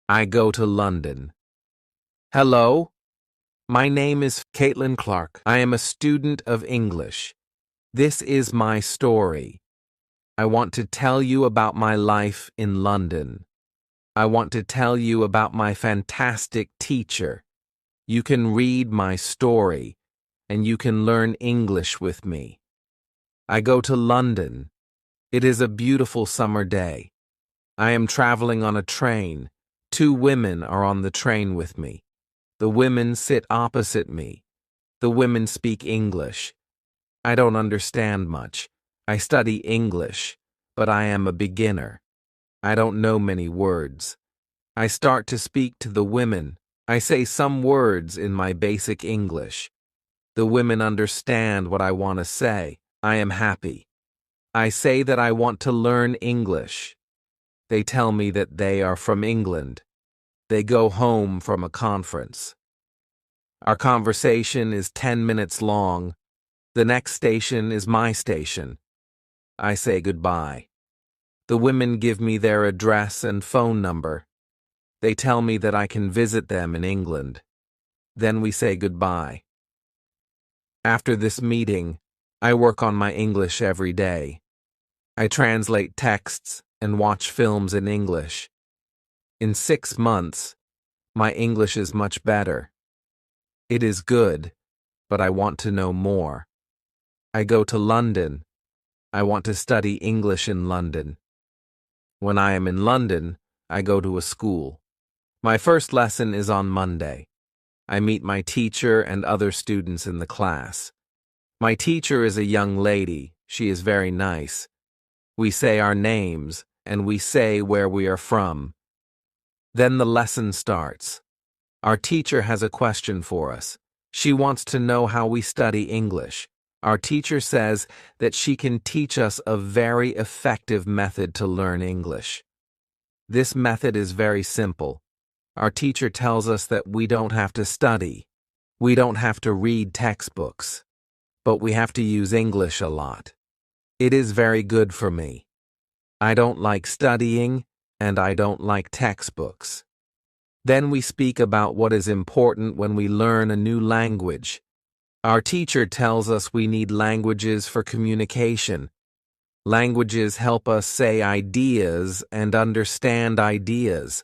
I go to London. Hello, my name is Caitlin Clark. I am a student of English. This is my story. I want to tell you about my life in London. I want to tell you about my fantastic teacher. You can read my story, and you can learn English with me. I go to London. It is a beautiful summer day. I am traveling on a train. 2 women are on the train with me. The women sit opposite me. The women speak English. I don't understand much. I study English, but I am a beginner. I don't know many words. I start to speak to the women. I say some words in my basic English. The women understand what I want to say. I am happy. I say that I want to learn English. They tell me that they are from England. They go home from a conference. Our conversation is 10 minutes long. The next station is my station. I say goodbye. The women give me their address and phone number. They tell me that I can visit them in England. Then we say goodbye. After this meeting, I work on my English every day. I translate texts and watch films in English. In 6 months, my English is much better. It is good, but I want to know more. I go to London. I want to study English in London. When I am in London, I go to a school. My first lesson is on Monday. I meet my teacher and other students in the class. My teacher is a young lady. She is very nice. We say our names, and we say where we are from. Then the lesson starts. Our teacher has a question for us. She wants to know how we study English. Our teacher says that she can teach us a very effective method to learn English. This method is very simple. Our teacher tells us that we don't have to study. We don't have to read textbooks. But we have to use English a lot. It is very good for me. I don't like studying, and I don't like textbooks. Then we speak about what is important when we learn a new language. Our teacher tells us we need languages for communication. Languages help us say ideas and understand ideas.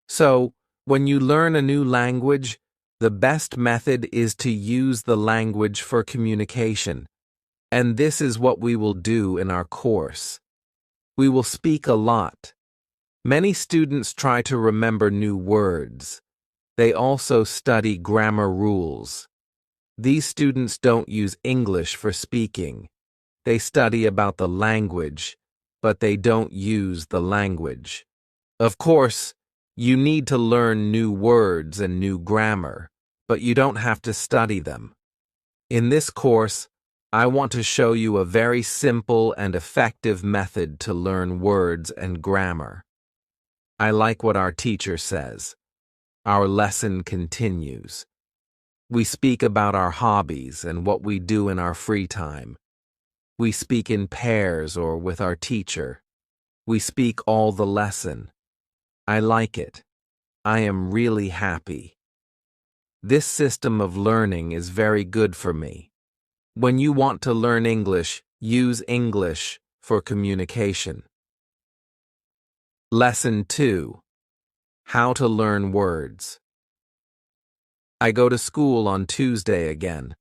So, when you learn a new language, the best method is to use the language for communication. And this is what we will do in our course. We will speak a lot. Many students try to remember new words. They also study grammar rules. These students don't use English for speaking. They study about the language, but they don't use the language. Of course, you need to learn new words and new grammar, but you don't have to study them. In this course, I want to show you a very simple and effective method to learn words and grammar. I like what our teacher says. Our lesson continues. We speak about our hobbies and what we do in our free time. We speak in pairs or with our teacher. We speak all the lesson. I like it. I am really happy. This system of learning is very good for me. When you want to learn English, use English for communication. Lesson 2. How to learn words. I go to school on Tuesday again.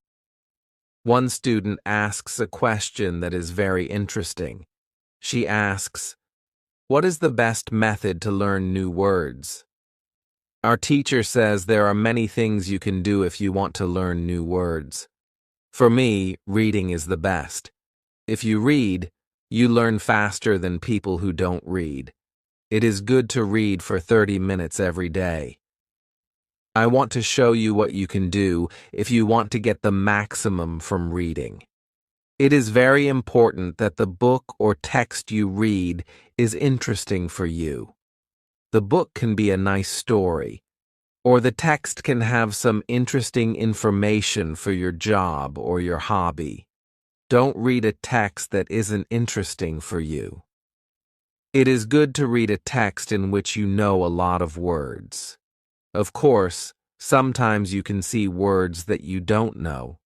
One student asks a question that is very interesting. She asks, "What is the best method to learn new words?" Our teacher says there are many things you can do if you want to learn new words. For me, reading is the best. If you read, you learn faster than people who don't read. It is good to read for 30 minutes every day. I want to show you what you can do if you want to get the maximum from reading. It is very important that the book or text you read is interesting for you. The book can be a nice story, or the text can have some interesting information for your job or your hobby. Don't read a text that isn't interesting for you. It is good to read a text in which you know a lot of words. Of course, sometimes you can see words that you don't know.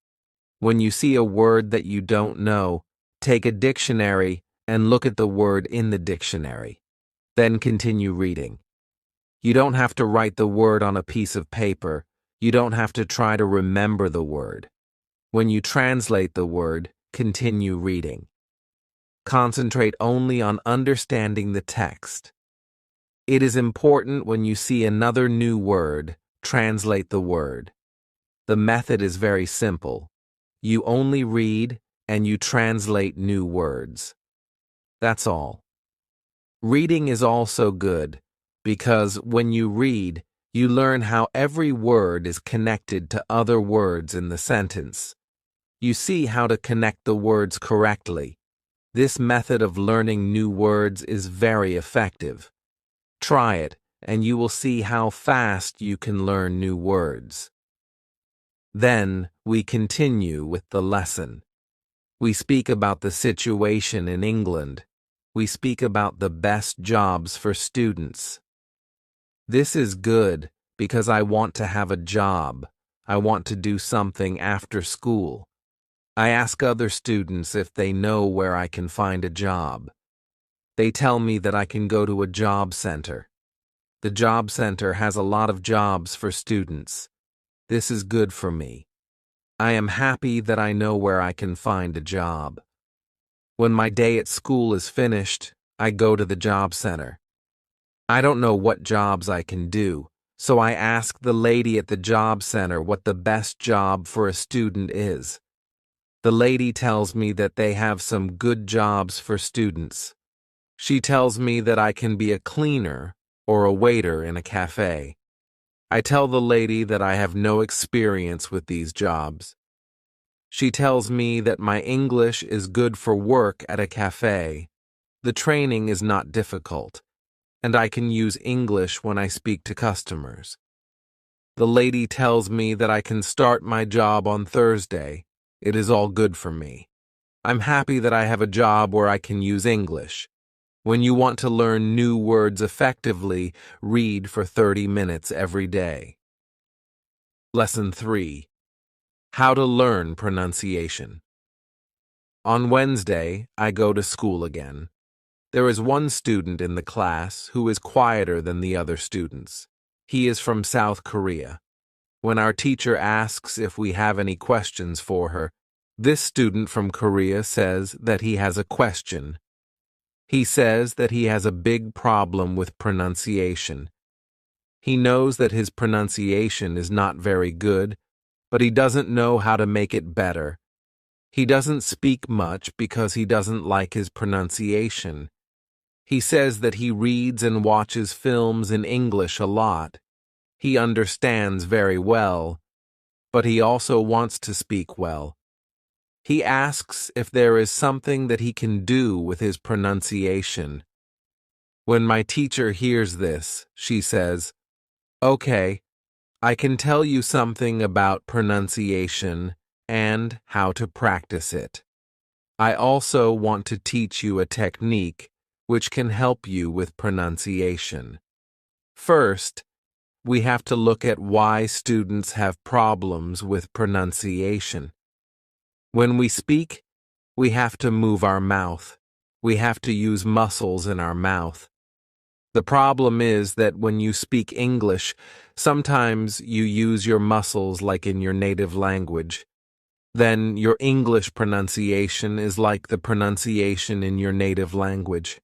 When you see a word that you don't know, take a dictionary and look at the word in the dictionary. Then continue reading. You don't have to write the word on a piece of paper. You don't have to try to remember the word. When you translate the word, continue reading. Concentrate only on understanding the text. It is important when you see another new word, translate the word. The method is very simple. You only read and you translate new words. That's all. Reading is also good because when you read, you learn how every word is connected to other words in the sentence. You see how to connect the words correctly. This method of learning new words is very effective. Try it, and you will see how fast you can learn new words. Then, we continue with the lesson. We speak about the situation in England. We speak about the best jobs for students. This is good because I want to have a job. I want to do something after school. I ask other students if they know where I can find a job. They tell me that I can go to a job center. The job center has a lot of jobs for students. This is good for me. I am happy that I know where I can find a job. When my day at school is finished, I go to the job center. I don't know what jobs I can do, so I ask the lady at the job center what the best job for a student is. The lady tells me that they have some good jobs for students. She tells me that I can be a cleaner or a waiter in a cafe. I tell the lady that I have no experience with these jobs. She tells me that my English is good for work at a cafe. The training is not difficult, and I can use English when I speak to customers. The lady tells me that I can start my job on Thursday. It is all good for me. I'm happy that I have a job where I can use English. When you want to learn new words effectively, read for 30 minutes every day. Lesson 3. How to learn pronunciation. On Wednesday, I go to school again. There is one student in the class who is quieter than the other students. He is from South Korea. When our teacher asks if we have any questions for her, this student from Korea says that he has a question. He says that he has a big problem with pronunciation. He knows that his pronunciation is not very good, but he doesn't know how to make it better. He doesn't speak much because he doesn't like his pronunciation. He says that he reads and watches films in English a lot. He understands very well, but he also wants to speak well. He asks if there is something that he can do with his pronunciation. When my teacher hears this, she says, "Okay, I can tell you something about pronunciation and how to practice it. I also want to teach you a technique which can help you with pronunciation. First, we have to look at why students have problems with pronunciation. When we speak, we have to move our mouth. We have to use muscles in our mouth. The problem is that when you speak English, sometimes you use your muscles like in your native language. Then your English pronunciation is like the pronunciation in your native language.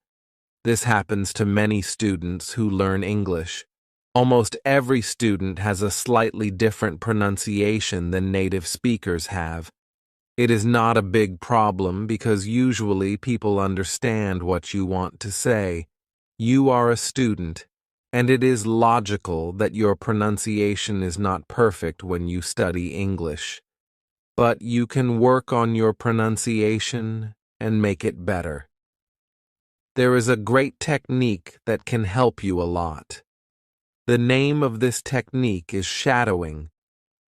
This happens to many students who learn English. Almost every student has a slightly different pronunciation than native speakers have. It is not a big problem because usually people understand what you want to say. You are a student, and it is logical that your pronunciation is not perfect when you study English. But you can work on your pronunciation and make it better. There is a great technique that can help you a lot. The name of this technique is shadowing.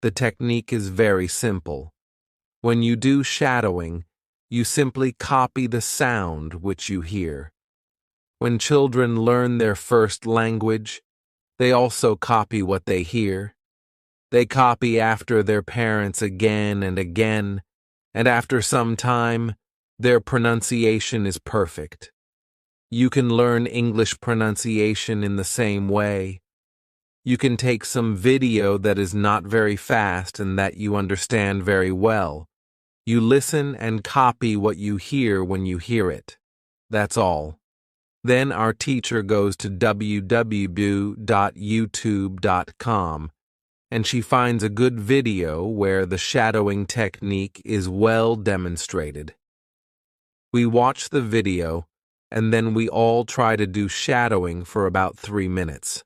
The technique is very simple. When you do shadowing, you simply copy the sound which you hear. When children learn their first language, they also copy what they hear. They copy after their parents again and again, and after some time, their pronunciation is perfect. You can learn English pronunciation in the same way. You can take some video that is not very fast and that you understand very well. You listen and copy what you hear when you hear it. That's all. Then our teacher goes to www.youtube.com and she finds a good video where the shadowing technique is well demonstrated. We watch the video and then we all try to do shadowing for about 3 minutes.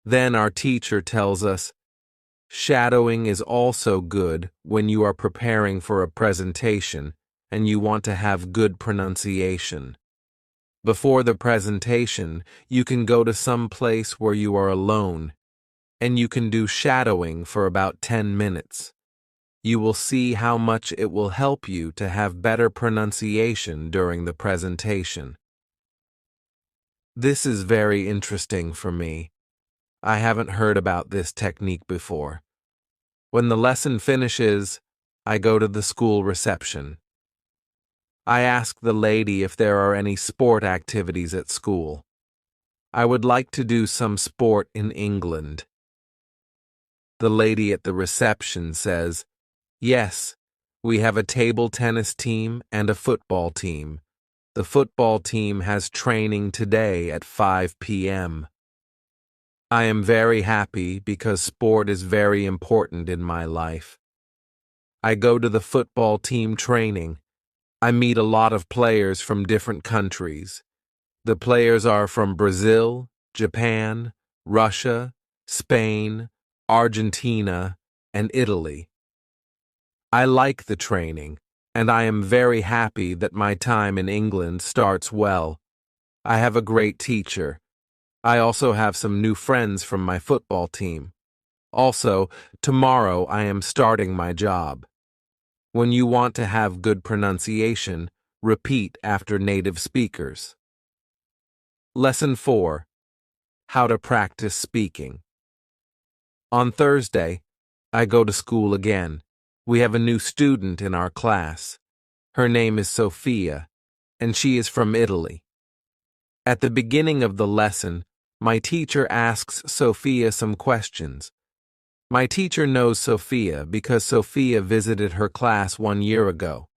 Then our teacher tells us, shadowing is also good when you are preparing for a presentation and you want to have good pronunciation. Before the presentation, you can go to some place where you are alone, and you can do shadowing for about 10 minutes. You will see how much it will help you to have better pronunciation during the presentation. This is very interesting for me. I haven't heard about this technique before. When the lesson finishes, I go to the school reception. I ask the lady if there are any sport activities at school. I would like to do some sport in England. The lady at the reception says, yes, we have a table tennis team and a football team. The football team has training today at 5 p.m. I am very happy because sport is very important in my life. I go to the football team training. I meet a lot of players from different countries. The players are from Brazil, Japan, Russia, Spain, Argentina, and Italy. I like the training, and I am very happy that my time in England starts well. I have a great teacher. I also have some new friends from my football team. Also, tomorrow I am starting my job. When you want to have good pronunciation, repeat after native speakers. Lesson 4. How to practice speaking. On Thursday, I go to school again. We have a new student in our class. Her name is Sophia, and she is from Italy. At the beginning of the lesson, my teacher asks Sophia some questions. My teacher knows Sophia because Sophia visited her class 1 year ago.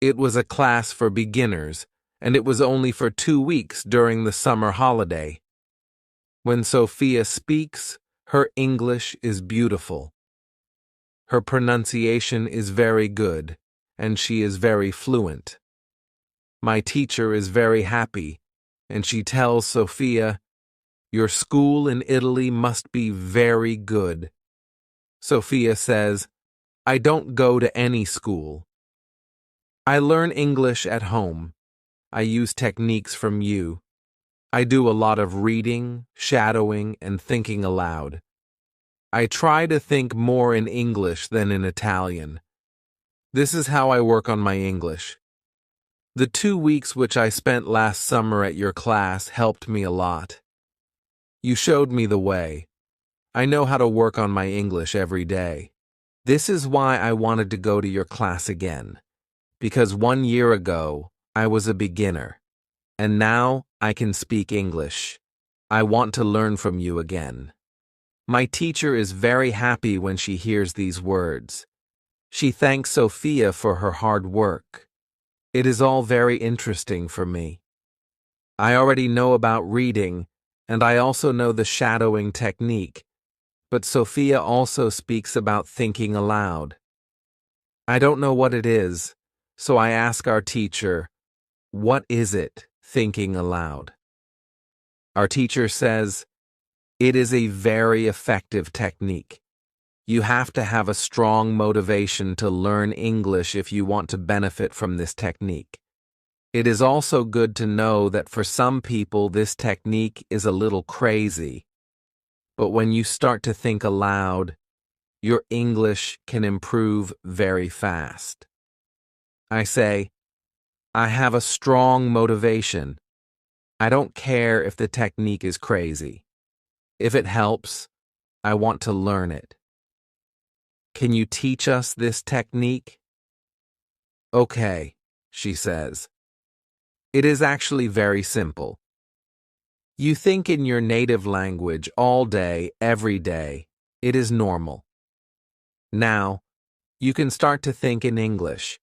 It was a class for beginners, and it was only for 2 weeks during the summer holiday. When Sophia speaks, her English is beautiful. Her pronunciation is very good, and she is very fluent. My teacher is very happy, and she tells Sophia, "Your school in Italy must be very good." Sophia says, "I don't go to any school. I learn English at home. I use techniques from you. I do a lot of reading, shadowing, and thinking aloud. I try to think more in English than in Italian. This is how I work on my English. The 2 weeks which I spent last summer at your class helped me a lot. You showed me the way. I know how to work on my English every day. This is why I wanted to go to your class again, because 1 year ago, I was a beginner, and now I can speak English. I want to learn from you again." My teacher is very happy when she hears these words. She thanks Sophia for her hard work. It is all very interesting for me. I already know about reading, and I also know the shadowing technique, but Sophia also speaks about thinking aloud. I don't know what it is, so I ask our teacher, "What is it, thinking aloud?" Our teacher says, "It is a very effective technique. You have to have a strong motivation to learn English if you want to benefit from this technique. It is also good to know that for some people this technique is a little crazy. But when you start to think aloud, your English can improve very fast." I say, "I have a strong motivation. I don't care if the technique is crazy. If it helps, I want to learn it. Can you teach us this technique? Okay, she says. It is actually very simple. You think in your native language all day, every day. It is normal. Now, you can start to think in English.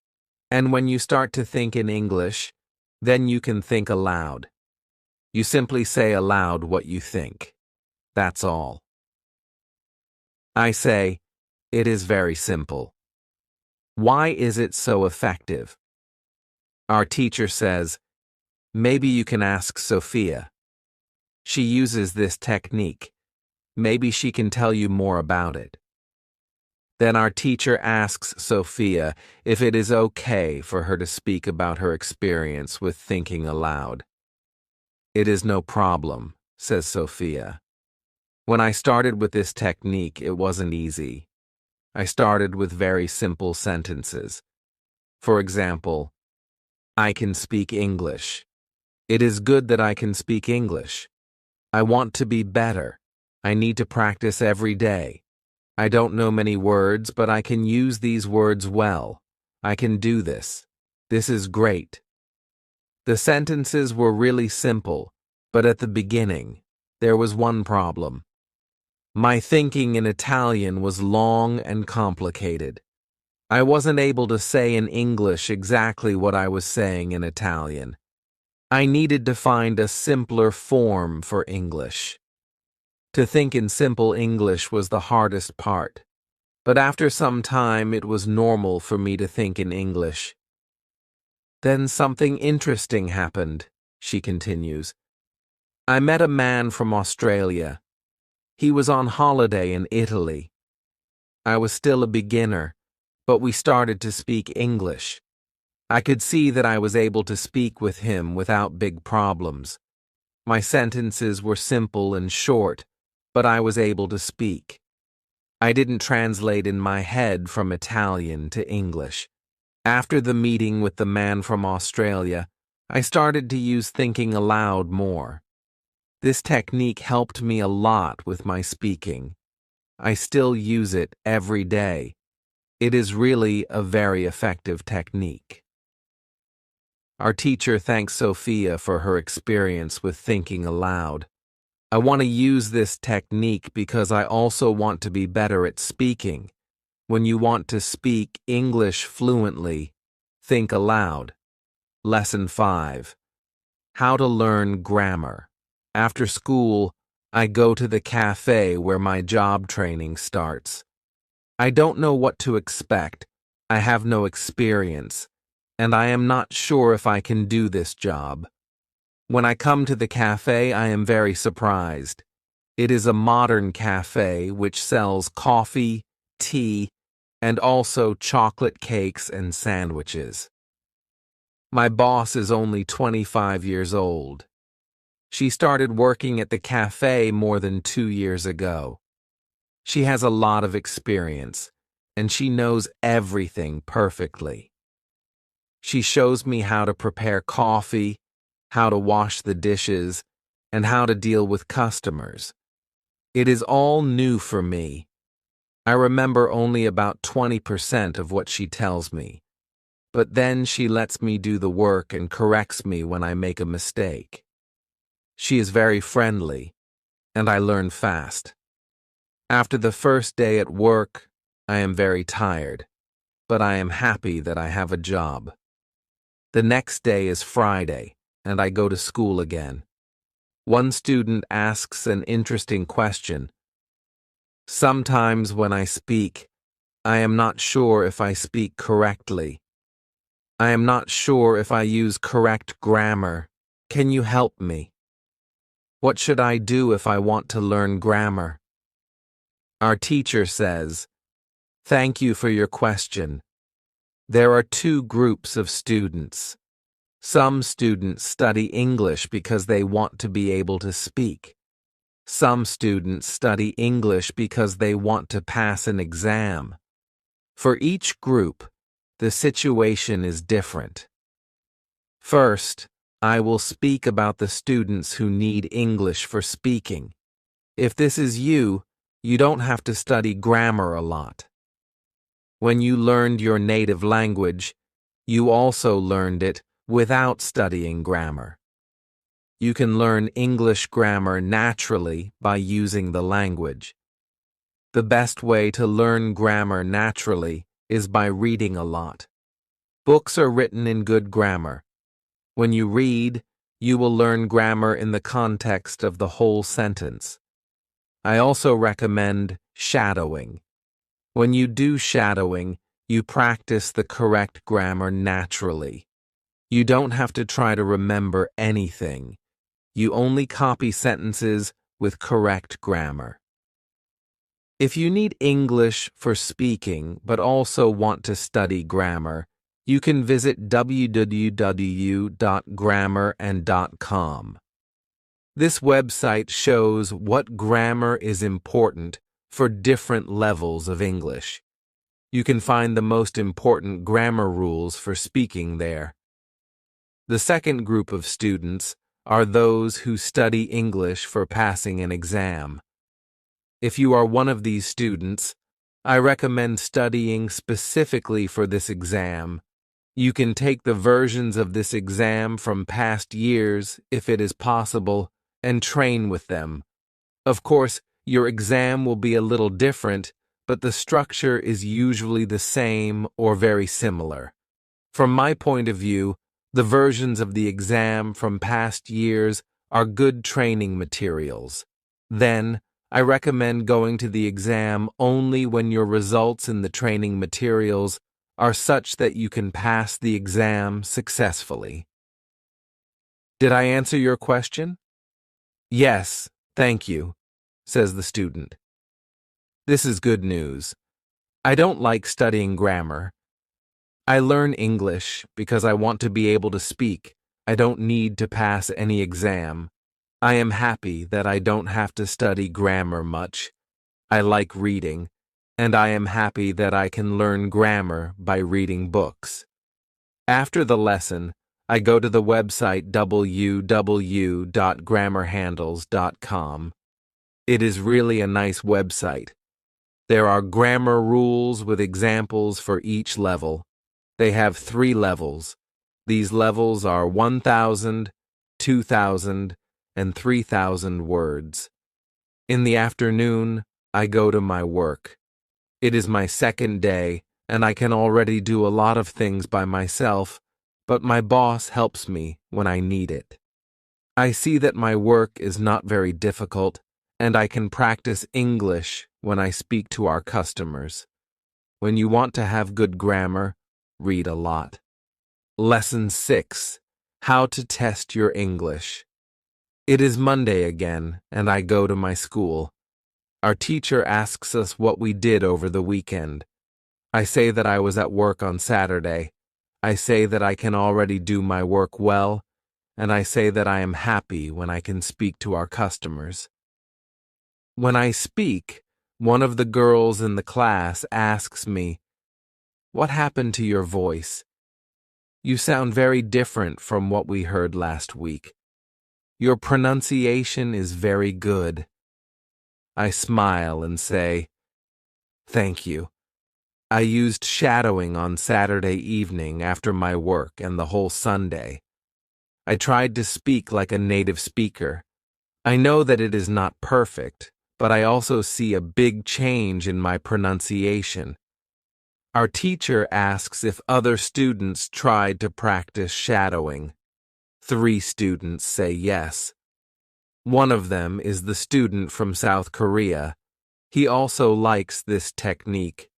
And when you start to think in English, then you can think aloud. You simply say aloud what you think. That's all. I say, it is very simple. Why is it so effective? Our teacher says, maybe you can ask Sophia. She uses this technique. Maybe she can tell you more about it. Then our teacher asks Sophia if it is okay for her to speak about her experience with thinking aloud. It is no problem, says Sophia. When I started with this technique, it wasn't easy. I started with very simple sentences. For example, I can speak English. It is good that I can speak English. I want to be better. I need to practice every day. I don't know many words, but I can use these words well. I can do this. This is great. The sentences were really simple, but at the beginning, there was one problem. My thinking in Italian was long and complicated. I wasn't able to say in English exactly what I was saying in Italian. I needed to find a simpler form for English. To think in simple English was the hardest part, but after some time it was normal for me to think in English. Then something interesting happened, she continues. I met a man from Australia. He was on holiday in Italy. I was still a beginner, but we started to speak English. I could see that I was able to speak with him without big problems. My sentences were simple and short, but I was able to speak. I didn't translate in my head from Italian to English. After the meeting with the man from Australia, I started to use thinking aloud more. This technique helped me a lot with my speaking. I still use it every day. It is really a very effective technique. Our teacher thanks Sophia for her experience with thinking aloud. I want to use this technique because I also want to be better at speaking. When you want to speak English fluently, think aloud. Lesson 5. How to learn grammar. After school, I go to the cafe where my job training starts. I don't know what to expect. I have no experience, and I am not sure if I can do this job. When I come to the cafe, I am very surprised. It is a modern cafe which sells coffee, tea, and also chocolate cakes and sandwiches. My boss is only 25 years old. She started working at the cafe more than 2 years ago. She has a lot of experience, and she knows everything perfectly. She shows me how to prepare coffee, how to wash the dishes, and how to deal with customers. It is all new for me. I remember only about 20% of what she tells me, but then she lets me do the work and corrects me when I make a mistake. She is very friendly, and I learn fast. After the first day at work, I am very tired, but I am happy that I have a job. The next day is Friday, and I go to school again. One student asks an interesting question. Sometimes when I speak, I am not sure if I speak correctly. I am not sure if I use correct grammar. Can you help me? What should I do if I want to learn grammar? Our teacher says, "Thank you for your question. There are two groups of students. Some students study English because they want to be able to speak. Some students study English because they want to pass an exam. For each group, the situation is different. First, I will speak about the students who need English for speaking. If this is you, you don't have to study grammar a lot. When you learned your native language, you also learned it without studying grammar. You can learn English grammar naturally by using the language. The best way to learn grammar naturally is by reading a lot. Books are written in good grammar. When you read, you will learn grammar in the context of the whole sentence. I also recommend shadowing. When you do shadowing, you practice the correct grammar naturally. You don't have to try to remember anything. You only copy sentences with correct grammar. If you need English for speaking but also want to study grammar, you can visit www.grammarand.com. This website shows what grammar is important for different levels of English. You can find the most important grammar rules for speaking there. The second group of students are those who study English for passing an exam. If you are one of these students, I recommend studying specifically for this exam. You can take the versions of this exam from past years, if it is possible, and train with them. Of course, your exam will be a little different, but the structure is usually the same or very similar. From my point of view, the versions of the exam from past years are good training materials. Then, I recommend going to the exam only when your results in the training materials are such that you can pass the exam successfully. Did I answer your question? Yes, thank you, says the student. This is good news. I don't like studying grammar. I learn English because I want to be able to speak. I don't need to pass any exam. I am happy that I don't have to study grammar much. I like reading, and I am happy that I can learn grammar by reading books. After the lesson, I go to the website www.grammarhandles.com. It is really a nice website. There are grammar rules with examples for each level. They have 3 levels. These levels are 1,000, 2,000, and 3,000 words. In the afternoon, I go to my work. It is my second day, and I can already do a lot of things by myself, but my boss helps me when I need it. I see that my work is not very difficult, and I can practice English when I speak to our customers. When you want to have good grammar, read a lot. Lesson 6. How to test your English. It is Monday again, and I go to my school. Our teacher asks us what we did over the weekend. I say that I was at work on Saturday. I say that I can already do my work well, and I say that I am happy when I can speak to our customers. When I speak, one of the girls in the class asks me, "What happened to your voice? You sound very different from what we heard last week. Your pronunciation is very good." I smile and say, "Thank you. I used shadowing on Saturday evening after my work and the whole Sunday. I tried to speak like a native speaker. I know that it is not perfect, but I also see a big change in my pronunciation." Our teacher asks if other students tried to practice shadowing. 3 students say yes. One of them is the student from South Korea. He also likes this technique.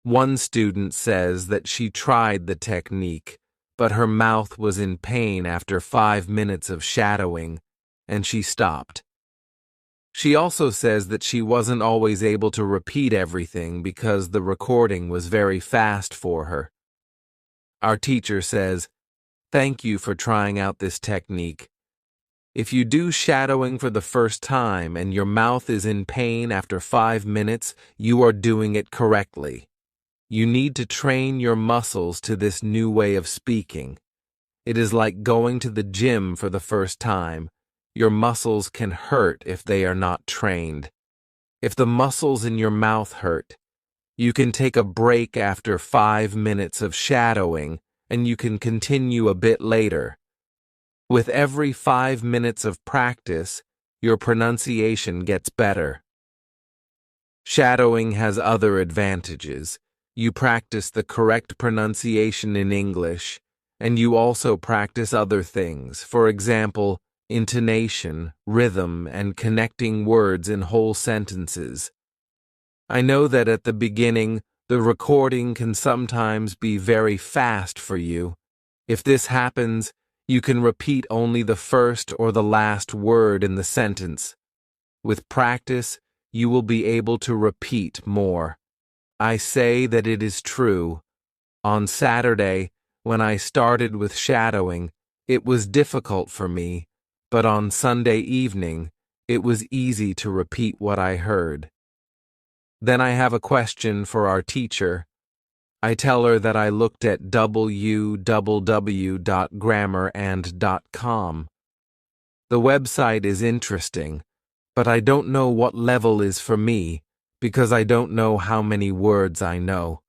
One student says that she tried the technique, but her mouth was in pain after 5 minutes of shadowing, and she stopped. She also says that she wasn't always able to repeat everything because the recording was very fast for her. Our teacher says, "Thank you for trying out this technique. If you do shadowing for the first time and your mouth is in pain after 5 minutes, you are doing it correctly. You need to train your muscles to this new way of speaking. It is like going to the gym for the first time. Your muscles can hurt if they are not trained. If the muscles in your mouth hurt, you can take a break after 5 minutes of shadowing, and you can continue a bit later. With every 5 minutes of practice, your pronunciation gets better. Shadowing has other advantages. You practice the correct pronunciation in English, and you also practice other things, for example, intonation, rhythm, and connecting words in whole sentences. I know that at the beginning, the recording can sometimes be very fast for you. If this happens, you can repeat only the first or the last word in the sentence. With practice, you will be able to repeat more. I say that it is true. On Saturday, when I started with shadowing, it was difficult for me, but on Sunday evening, it was easy to repeat what I heard. Then I have a question for our teacher. I tell her that I looked at www.grammarand.com. The website is interesting, but I don't know what level is for me because I don't know how many words I know.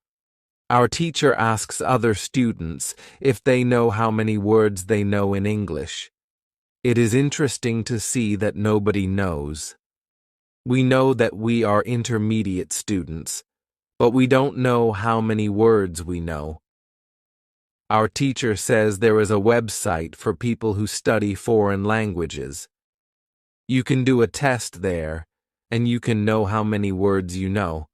Our teacher asks other students if they know how many words they know in English. It is interesting to see that nobody knows. We know that we are intermediate students, but we don't know how many words we know. Our teacher says there is a website for people who study foreign languages. You can do a test there, and you can know how many words you know.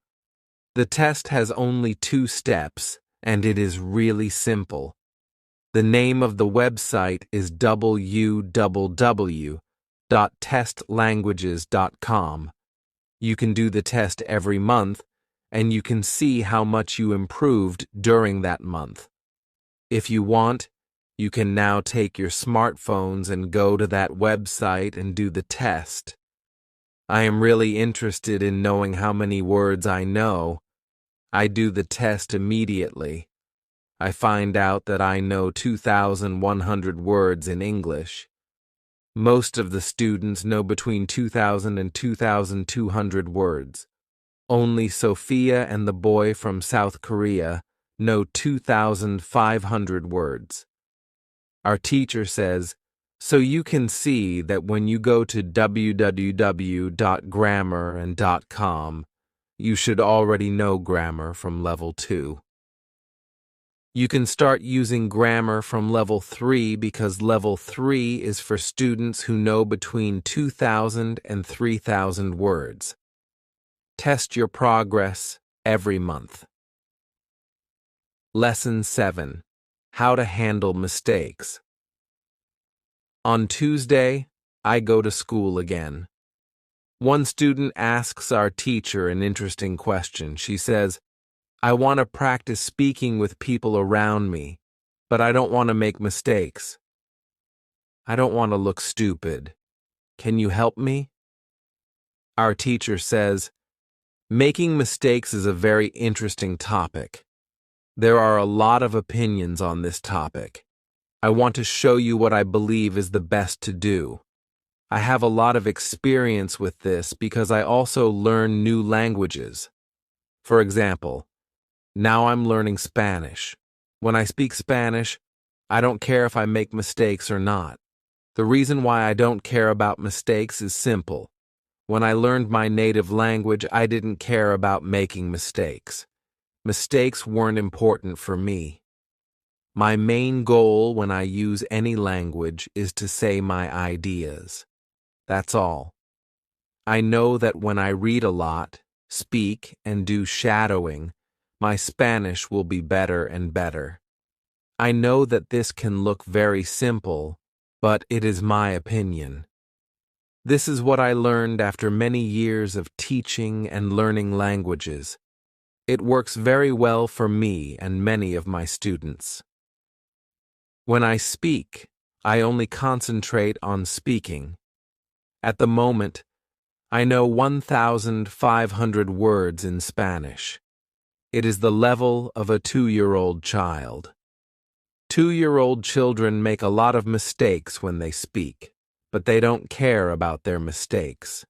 The test has only 2 steps, and it is really simple. The name of the website is www.testlanguages.com. You can do the test every month, and you can see how much you improved during that month. If you want, you can now take your smartphones and go to that website and do the test. I am really interested in knowing how many words I know. I do the test immediately. I find out that I know 2,100 words in English. Most of the students know between 2,000 and 2,200 words. Only Sophia and the boy from South Korea know 2,500 words. Our teacher says, so you can see that when you go to www.grammarand.com, you should already know grammar from level 2. You can start using grammar from level 3 because level 3 is for students who know between 2,000 and 3,000 words. Test your progress every month. Lesson 7. How to handle mistakes. On Tuesday, I go to school again. One student asks our teacher an interesting question. She says, I want to practice speaking with people around me, but I don't want to make mistakes. I don't want to look stupid. Can you help me? Our teacher says, making mistakes is a very interesting topic. There are a lot of opinions on this topic. I want to show you what I believe is the best to do. I have a lot of experience with this because I also learn new languages. For example, now I'm learning Spanish. When I speak Spanish, I don't care if I make mistakes or not. The reason why I don't care about mistakes is simple. When I learned my native language, I didn't care about making mistakes. Mistakes weren't important for me. My main goal when I use any language is to say my ideas. That's all. I know that when I read a lot, speak, and do shadowing, my Spanish will be better and better. I know that this can look very simple, but it is my opinion. This is what I learned after many years of teaching and learning languages. It works very well for me and many of my students. When I speak, I only concentrate on speaking. At the moment, I know 1,500 words in Spanish. It is the level of a 2-year-old child. 2-year-old children make a lot of mistakes when they speak, but they don't care about their mistakes.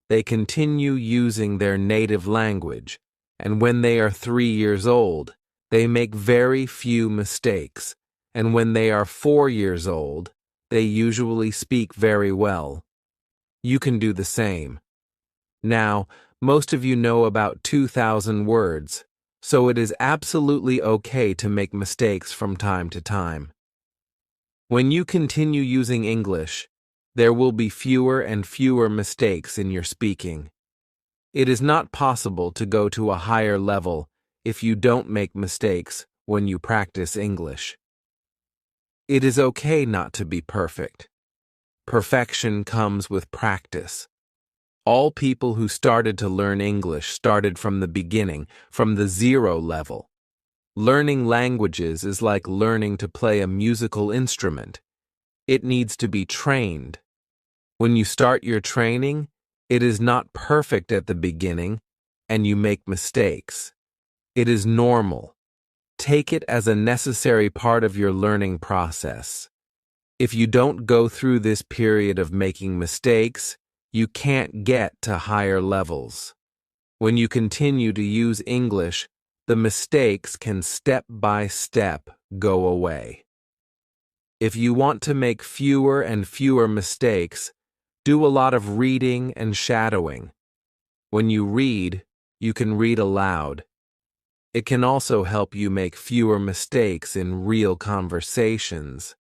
They continue using their native language, and when they are 3 years old, they make very few mistakes, and when they are 4 years old, they usually speak very well. You can do the same. Now, most of you know about 2,000 words, so it is absolutely okay to make mistakes from time to time. When you continue using English, there will be fewer and fewer mistakes in your speaking. It is not possible to go to a higher level if you don't make mistakes when you practice English. It is okay not to be perfect. Perfection comes with practice. All people who started to learn English started from the beginning, from the 0 level. Learning languages is like learning to play a musical instrument. It needs to be trained. When you start your training, it is not perfect at the beginning, and you make mistakes. It is normal. Take it as a necessary part of your learning process. If you don't go through this period of making mistakes, you can't get to higher levels. When you continue to use English, the mistakes can step by step go away. If you want to make fewer and fewer mistakes, do a lot of reading and shadowing. When you read, you can read aloud. It can also help you make fewer mistakes in real conversations.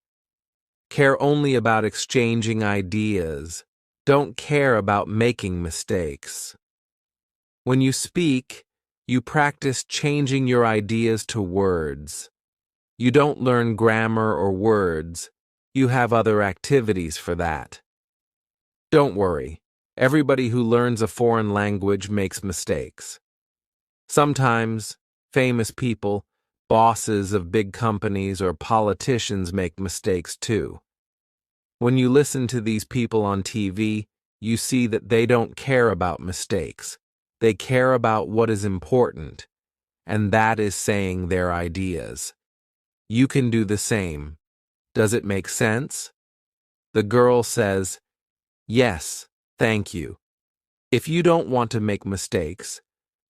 Care only about exchanging ideas. Don't care about making mistakes. When you speak, you practice changing your ideas to words. You don't learn grammar or words. You have other activities for that. Don't worry. Everybody who learns a foreign language makes mistakes. Sometimes, famous people, bosses of big companies, or politicians make mistakes too. When you listen to these people on TV, you see that they don't care about mistakes. They care about what is important, and that is saying their ideas. You can do the same. Does it make sense? The girl says, "Yes, thank you." If you don't want to make mistakes,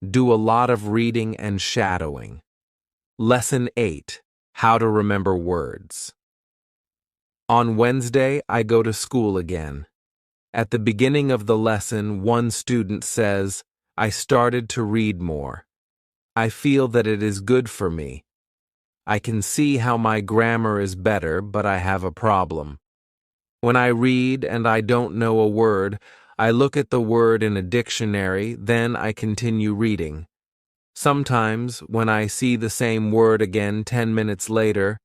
do a lot of reading and shadowing. Lesson 8. How to remember words. On Wednesday, I go to school again. At the beginning of the lesson, one student says, "I started to read more. I feel that it is good for me. I can see how my grammar is better, but I have a problem. When I read and I don't know a word, I look at the word in a dictionary, then I continue reading. Sometimes, when I see the same word again 10 minutes later,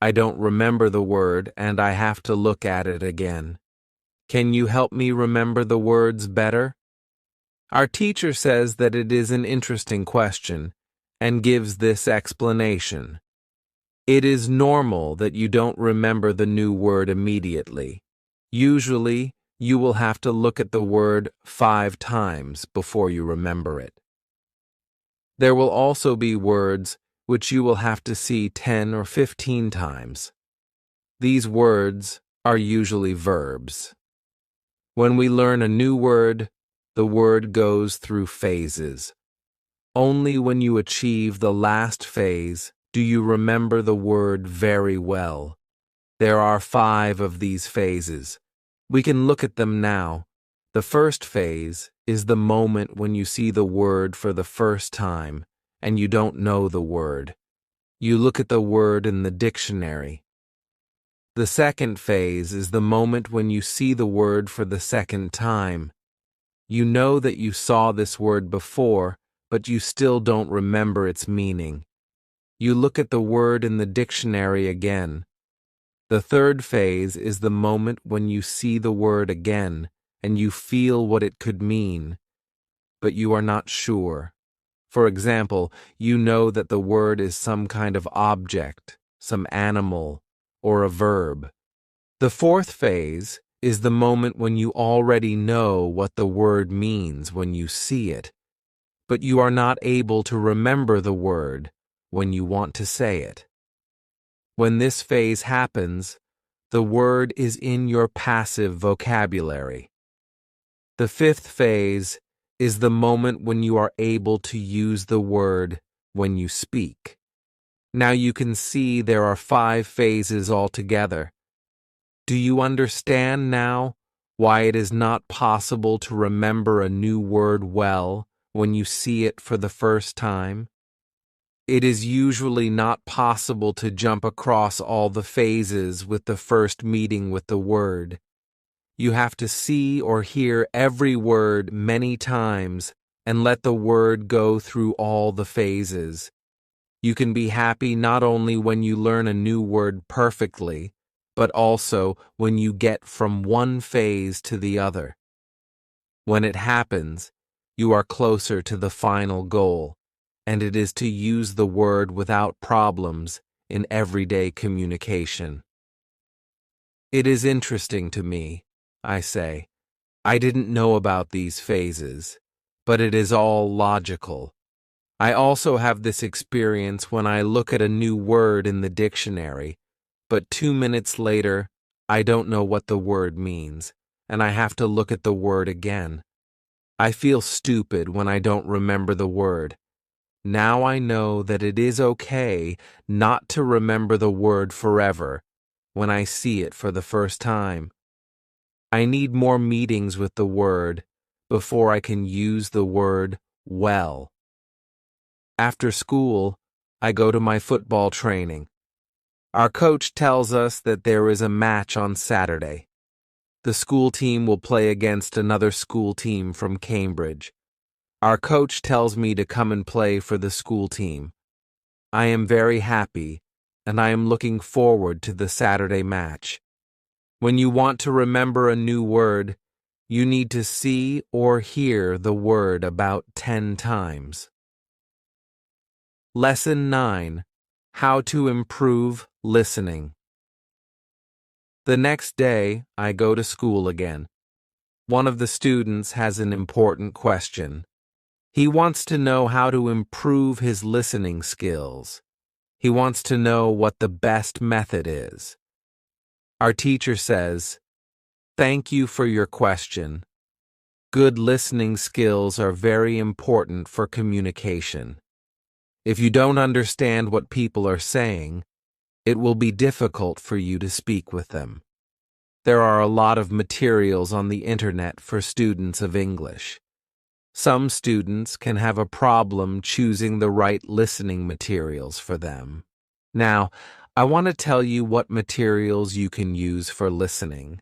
I don't remember the word and I have to look at it again. Can you help me remember the words better?" Our teacher says that it is an interesting question and gives this explanation. It is normal that you don't remember the new word immediately. Usually, you will have to look at the word 5 times before you remember it. There will also be words which you will have to see 10 or 15 times. These words are usually verbs. When we learn a new word, the word goes through phases. Only when you achieve the last phase do you remember the word very well. There are 5 of these phases. We can look at them now. The first phase is the moment when you see the word for the first time and you don't know the word. You look at the word in the dictionary. The second phase is the moment when you see the word for the second time. You know that you saw this word before, but you still don't remember its meaning. You look at the word in the dictionary again. The third phase is the moment when you see the word again and you feel what it could mean, but you are not sure. For example, you know that the word is some kind of object, some animal, or a verb. The fourth phase is the moment when you already know what the word means when you see it, but you are not able to remember the word when you want to say it. When this phase happens, the word is in your passive vocabulary. The fifth phase is the moment when you are able to use the word when you speak. Now you can see there are 5 phases altogether. Do you understand now why it is not possible to remember a new word well when you see it for the first time? It is usually not possible to jump across all the phases with the first meeting with the word. You have to see or hear every word many times and let the word go through all the phases. You can be happy not only when you learn a new word perfectly, but also when you get from one phase to the other. When it happens, you are closer to the final goal, and it is to use the word without problems in everyday communication. It is interesting to me, I say. I didn't know about these phases, but it is all logical. I also have this experience when I look at a new word in the dictionary, but 2 minutes later, I don't know what the word means, and I have to look at the word again. I feel stupid when I don't remember the word. Now I know that it is okay not to remember the word forever when I see it for the first time. I need more meetings with the word before I can use the word well. After school, I go to my football training. Our coach tells us that there is a match on Saturday. The school team will play against another school team from Cambridge. Our coach tells me to come and play for the school team. I am very happy, and I am looking forward to the Saturday match. When you want to remember a new word, you need to see or hear the word about 10 times. Lesson 9. How to improve listening. The next day, I go to school again. One of the students has an important question. He wants to know how to improve his listening skills. He wants to know what the best method is. Our teacher says, "Thank you for your question. Good listening skills are very important for communication. If you don't understand what people are saying, it will be difficult for you to speak with them." There are a lot of materials on the internet for students of English. Some students can have a problem choosing the right listening materials for them. Now, I want to tell you what materials you can use for listening.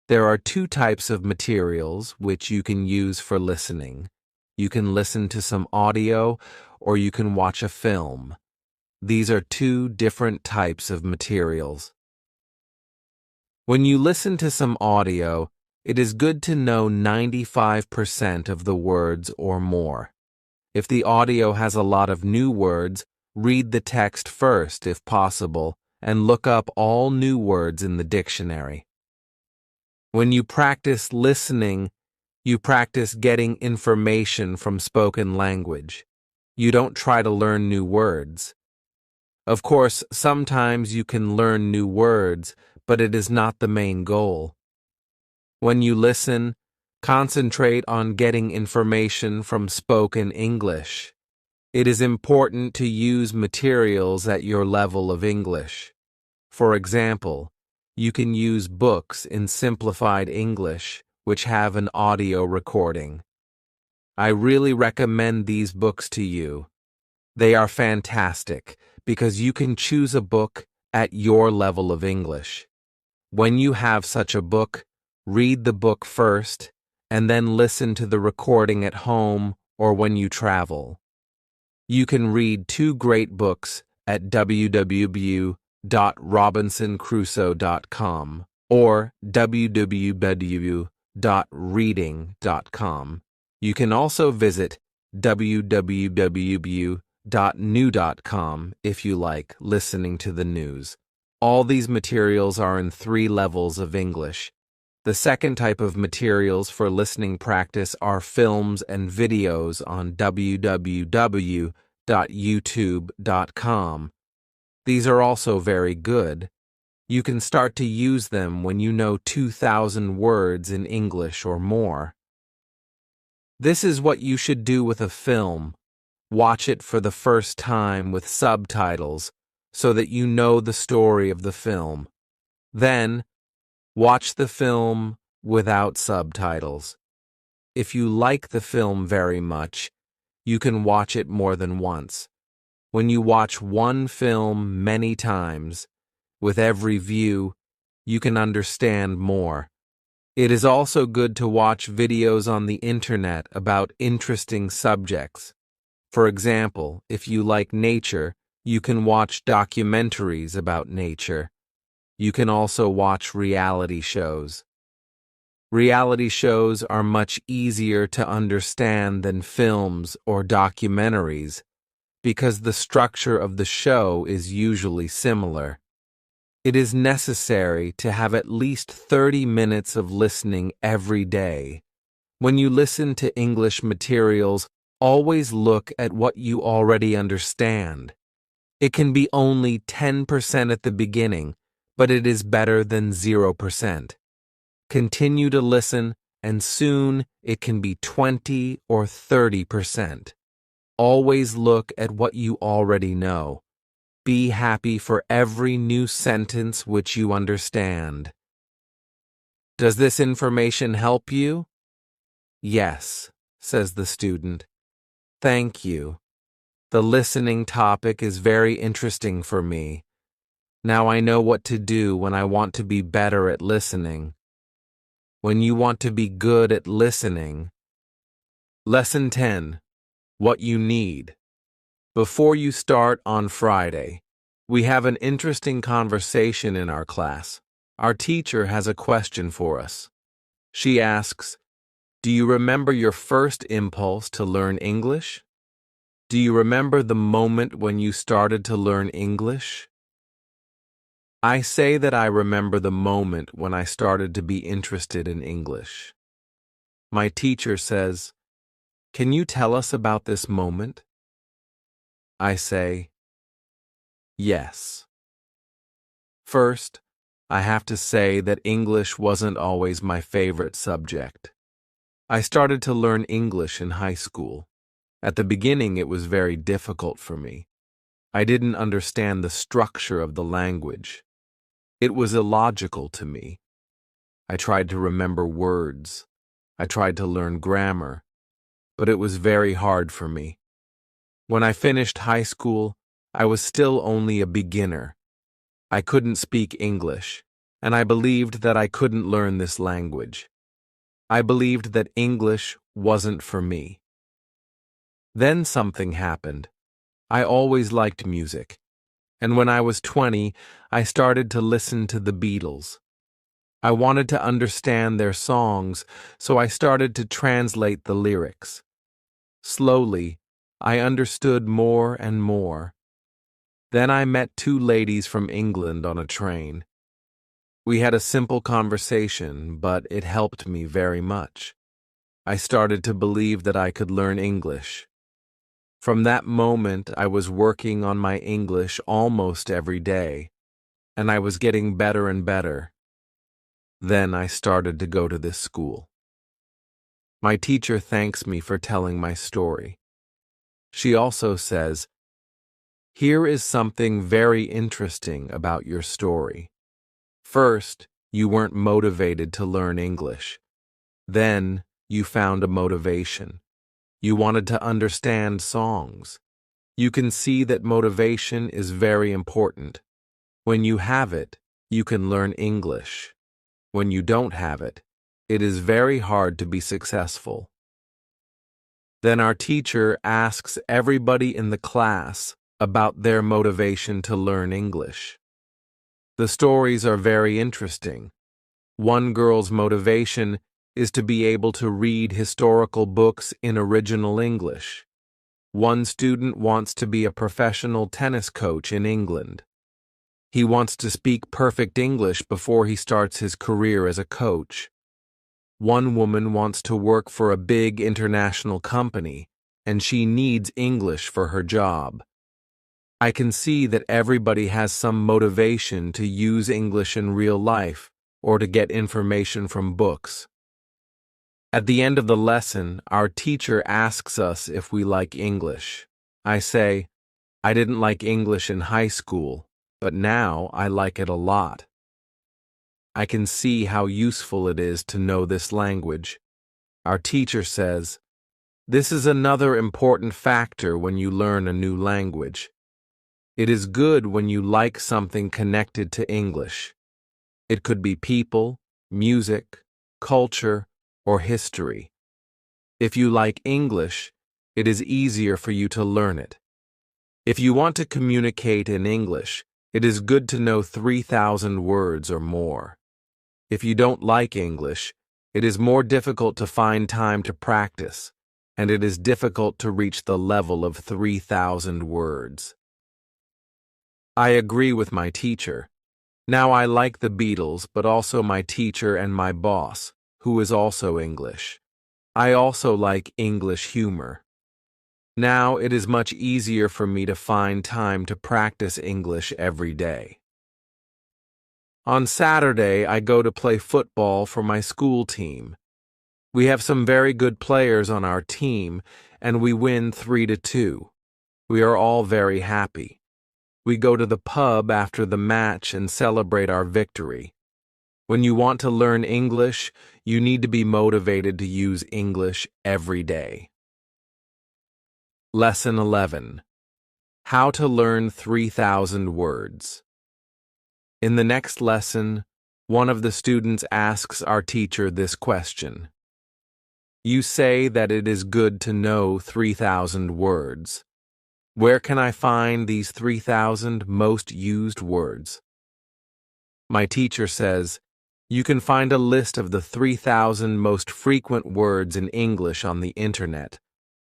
There are 2 types of materials which you can use for listening. You can listen to some audio, or you can watch a film. These are 2 different types of materials. When you listen to some audio, it is good to know 95% of the words or more. If the audio has a lot of new words, read the text first if possible, and look up all new words in the dictionary. When you practice listening, you practice getting information from spoken language. You don't try to learn new words. Of course, sometimes you can learn new words, but it is not the main goal. When you listen, concentrate on getting information from spoken English. It is important to use materials at your level of English. For example, you can use books in simplified English, which have an audio recording. I really recommend these books to you. They are fantastic because you can choose a book at your level of English. When you have such a book, read the book first and then listen to the recording at home or when you travel. You can read 2 great books at www.robinsoncrusoe.com or www.reading.com. You can also visit www.new.com if you like listening to the news. All these materials are in 3 levels of English. The second type of materials for listening practice are films and videos on www.youtube.com. These are also very good. You can start to use them when you know 2,000 words in English or more. This is what you should do with a film. Watch it for the first time with subtitles so that you know the story of the film. Then, watch the film without subtitles. If you like the film very much, you can watch it more than once. When you watch one film many times, with every view, you can understand more. It is also good to watch videos on the internet about interesting subjects. For example, if you like nature, you can watch documentaries about nature. You can also watch reality shows. Reality shows are much easier to understand than films or documentaries because the structure of the show is usually similar. It is necessary to have at least 30 minutes of listening every day. When you listen to English materials, always look at what you already understand. It can be only 10% at the beginning, but it is better than 0%. Continue to listen, and soon it can be 20 or 30%. Always look at what you already know. Be happy for every new sentence which you understand. Does this information help you? Yes, says the student. Thank you. The listening topic is very interesting for me. Now I know what to do when I want to be better at listening. When you want to be good at listening. Lesson 10. What you need. Before you start on Friday, we have an interesting conversation in our class. Our teacher has a question for us. She asks, "Do you remember your first impulse to learn English? Do you remember the moment when you started to learn English?" I say that I remember the moment when I started to be interested in English. My teacher says, "Can you tell us about this moment?" I say, yes. First, I have to say that English wasn't always my favorite subject. I started to learn English in high school. At the beginning, it was very difficult for me. I didn't understand the structure of the language. It was illogical to me. I tried to remember words. I tried to learn grammar, but it was very hard for me. When I finished high school, I was still only a beginner. I couldn't speak English, and I believed that I couldn't learn this language. I believed that English wasn't for me. Then something happened. I always liked music, and when I was 20, I started to listen to the Beatles. I wanted to understand their songs, so I started to translate the lyrics. Slowly, I understood more and more. Then I met two ladies from England on a train. We had a simple conversation, but it helped me very much. I started to believe that I could learn English. From that moment, I was working on my English almost every day, and I was getting better and better. Then I started to go to this school. My teacher thanks me for telling my story. She also says, "Here is something very interesting about your story. First, you weren't motivated to learn English. Then, you found a motivation. You wanted to understand songs. You can see that motivation is very important. When you have it, you can learn English. When you don't have it, it is very hard to be successful." Then our teacher asks everybody in the class about their motivation to learn English. The stories are very interesting. One girl's motivation is to be able to read historical books in original English. One student wants to be a professional tennis coach in England. He wants to speak perfect English before he starts his career as a coach. One woman wants to work for a big international company, and she needs English for her job. I can see that everybody has some motivation to use English in real life or to get information from books. At the end of the lesson, our teacher asks us if we like English. I say, I didn't like English in high school, but now I like it a lot. I can see how useful it is to know this language. Our teacher says, this is another important factor when you learn a new language. It is good when you like something connected to English. It could be people, music, culture, or history. If you like English, it is easier for you to learn it. If you want to communicate in English, it is good to know 3,000 words or more. If you don't like English, it is more difficult to find time to practice, and it is difficult to reach the level of 3,000 words. I agree with my teacher. Now I like the Beatles, but also my teacher and my boss, who is also English. I also like English humor. Now it is much easier for me to find time to practice English every day. On Saturday, I go to play football for my school team. We have some very good players on our team, and we win 3-2. We are all very happy. We go to the pub after the match and celebrate our victory. When you want to learn English, you need to be motivated to use English every day. Lesson 11. How to learn 3,000 words. In the next lesson, one of the students asks our teacher this question. You say that it is good to know 3,000 words. Where can I find these 3,000 most used words? My teacher says, you can find a list of the 3,000 most frequent words in English on the internet,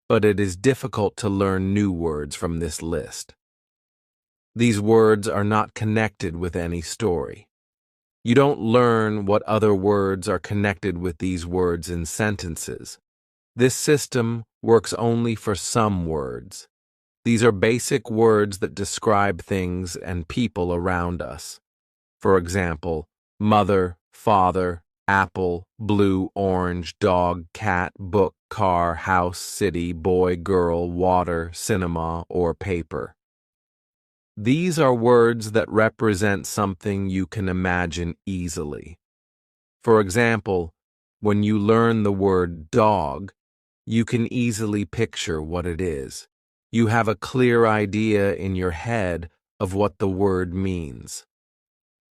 but it is difficult to learn new words from this list. These words are not connected with any story. You don't learn what other words are connected with these words in sentences. This system works only for some words. These are basic words that describe things and people around us. For example, mother, father, apple, blue, orange, dog, cat, book, car, house, city, boy, girl, water, cinema, or paper. These are words that represent something you can imagine easily. For example, when you learn the word dog, you can easily picture what it is. You have a clear idea in your head of what the word means.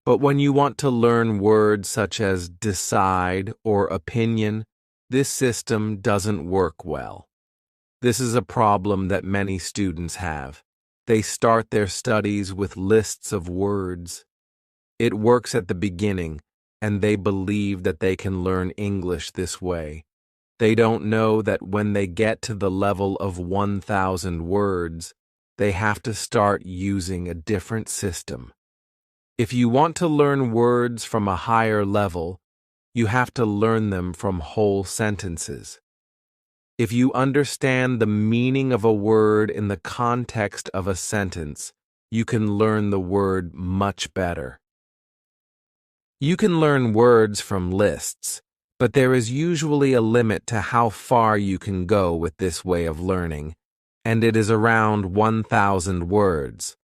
But when you want to learn words such as decide or opinion, this system doesn't work well. This is a problem that many students have. They start their studies with lists of words. It works at the beginning, and they believe that they can learn English this way. They don't know that when they get to the level of 1,000 words, they have to start using a different system. If you want to learn words from a higher level, you have to learn them from whole sentences. If you understand the meaning of a word in the context of a sentence, you can learn the word much better. You can learn words from lists, but there is usually a limit to how far you can go with this way of learning, and it is around 1,000 words.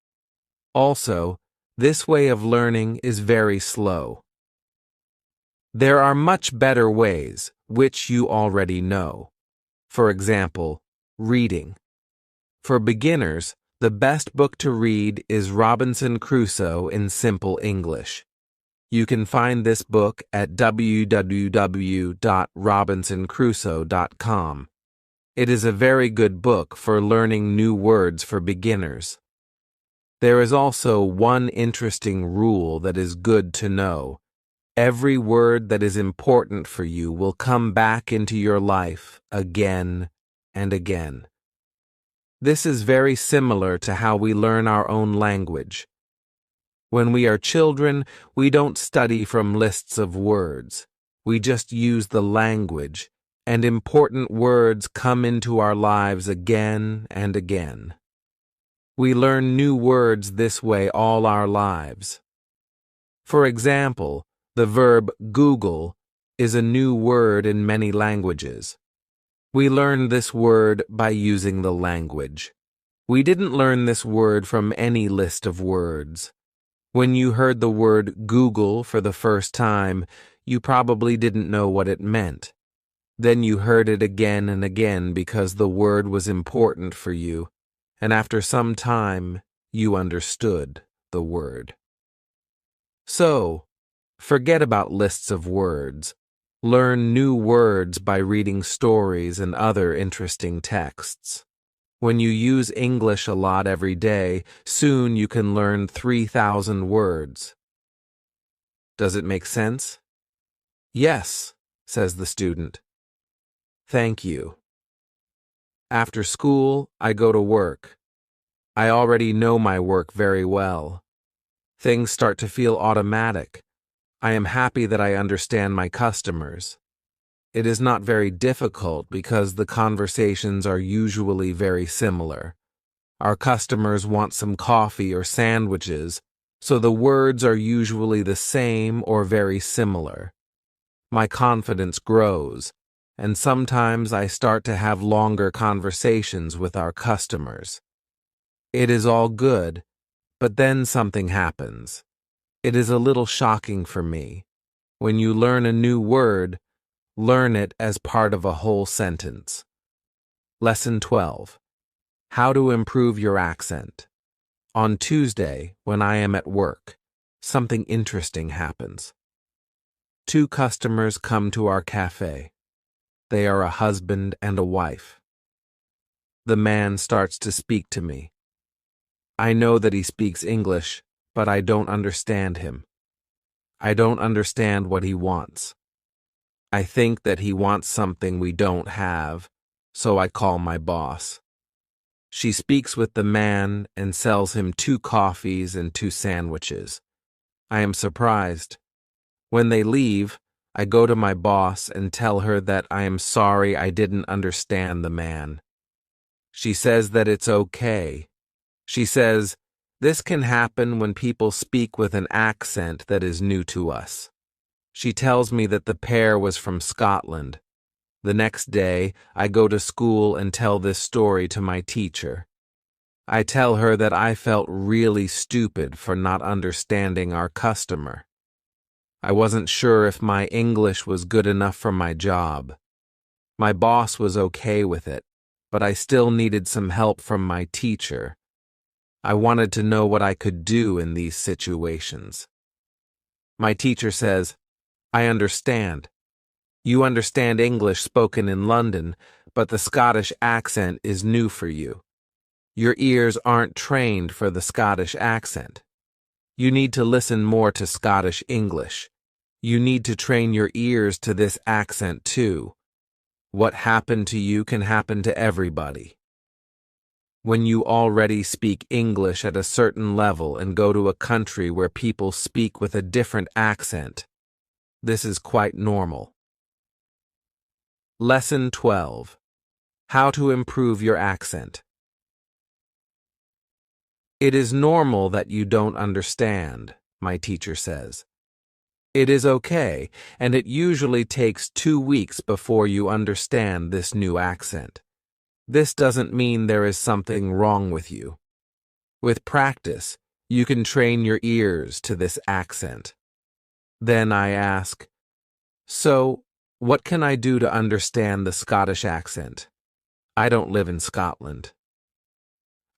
Also, this way of learning is very slow. There are much better ways, which you already know. For example, reading. For beginners, the best book to read is Robinson Crusoe in Simple English. You can find this book at www.robinsoncrusoe.com. It is a very good book for learning new words for beginners. There is also one interesting rule that is good to know. Every word that is important for you will come back into your life again and again. This is very similar to how we learn our own language. When we are children, we don't study from lists of words. We just use the language, and important words come into our lives again and again. We learn new words this way all our lives. For example, the verb Google is a new word in many languages. We learn this word by using the language. We didn't learn this word from any list of words. When you heard the word Google for the first time, you probably didn't know what it meant. Then you heard it again and again because the word was important for you, and after some time, you understood the word. So, forget about lists of words. Learn new words by reading stories and other interesting texts. When you use English a lot every day, soon you can learn 3,000 words. Does it make sense? Yes, says the student. Thank you. After school, I go to work. I already know my work very well. Things start to feel automatic. I am happy that I understand my customers. It is not very difficult because the conversations are usually very similar. Our customers want some coffee or sandwiches, so the words are usually the same or very similar. My confidence grows, and sometimes I start to have longer conversations with our customers. It is all good, but then something happens. It is a little shocking for me. When you learn a new word, learn it as part of a whole sentence. Lesson 12. How to improve your accent. On Tuesday, when I am at work, something interesting happens. 2 customers come to our cafe. They are a husband and a wife. The man starts to speak to me. I know that he speaks English, but I don't understand him. I don't understand what he wants. I think that he wants something we don't have, so I call my boss. She speaks with the man and sells him 2 coffees and 2 sandwiches. I am surprised. When they leave, I go to my boss and tell her that I am sorry I didn't understand the man. She says that it's okay. She says, this can happen when people speak with an accent that is new to us. She tells me that the pair was from Scotland. The next day, I go to school and tell this story to my teacher. I tell her that I felt really stupid for not understanding our customer. I wasn't sure if my English was good enough for my job. My boss was okay with it, but I still needed some help from my teacher. I wanted to know what I could do in these situations. My teacher says, I understand. You understand English spoken in London, but the Scottish accent is new for you. Your ears aren't trained for the Scottish accent. You need to listen more to Scottish English. You need to train your ears to this accent too. What happened to you can happen to everybody. When you already speak English at a certain level and go to a country where people speak with a different accent, this is quite normal. Lesson 12. How to improve your accent. It is normal that you don't understand, my teacher says. It is okay, and it usually takes 2 weeks before you understand this new accent. This doesn't mean there is something wrong with you. With practice, you can train your ears to this accent. Then I ask, so, what can I do to understand the Scottish accent? I don't live in Scotland.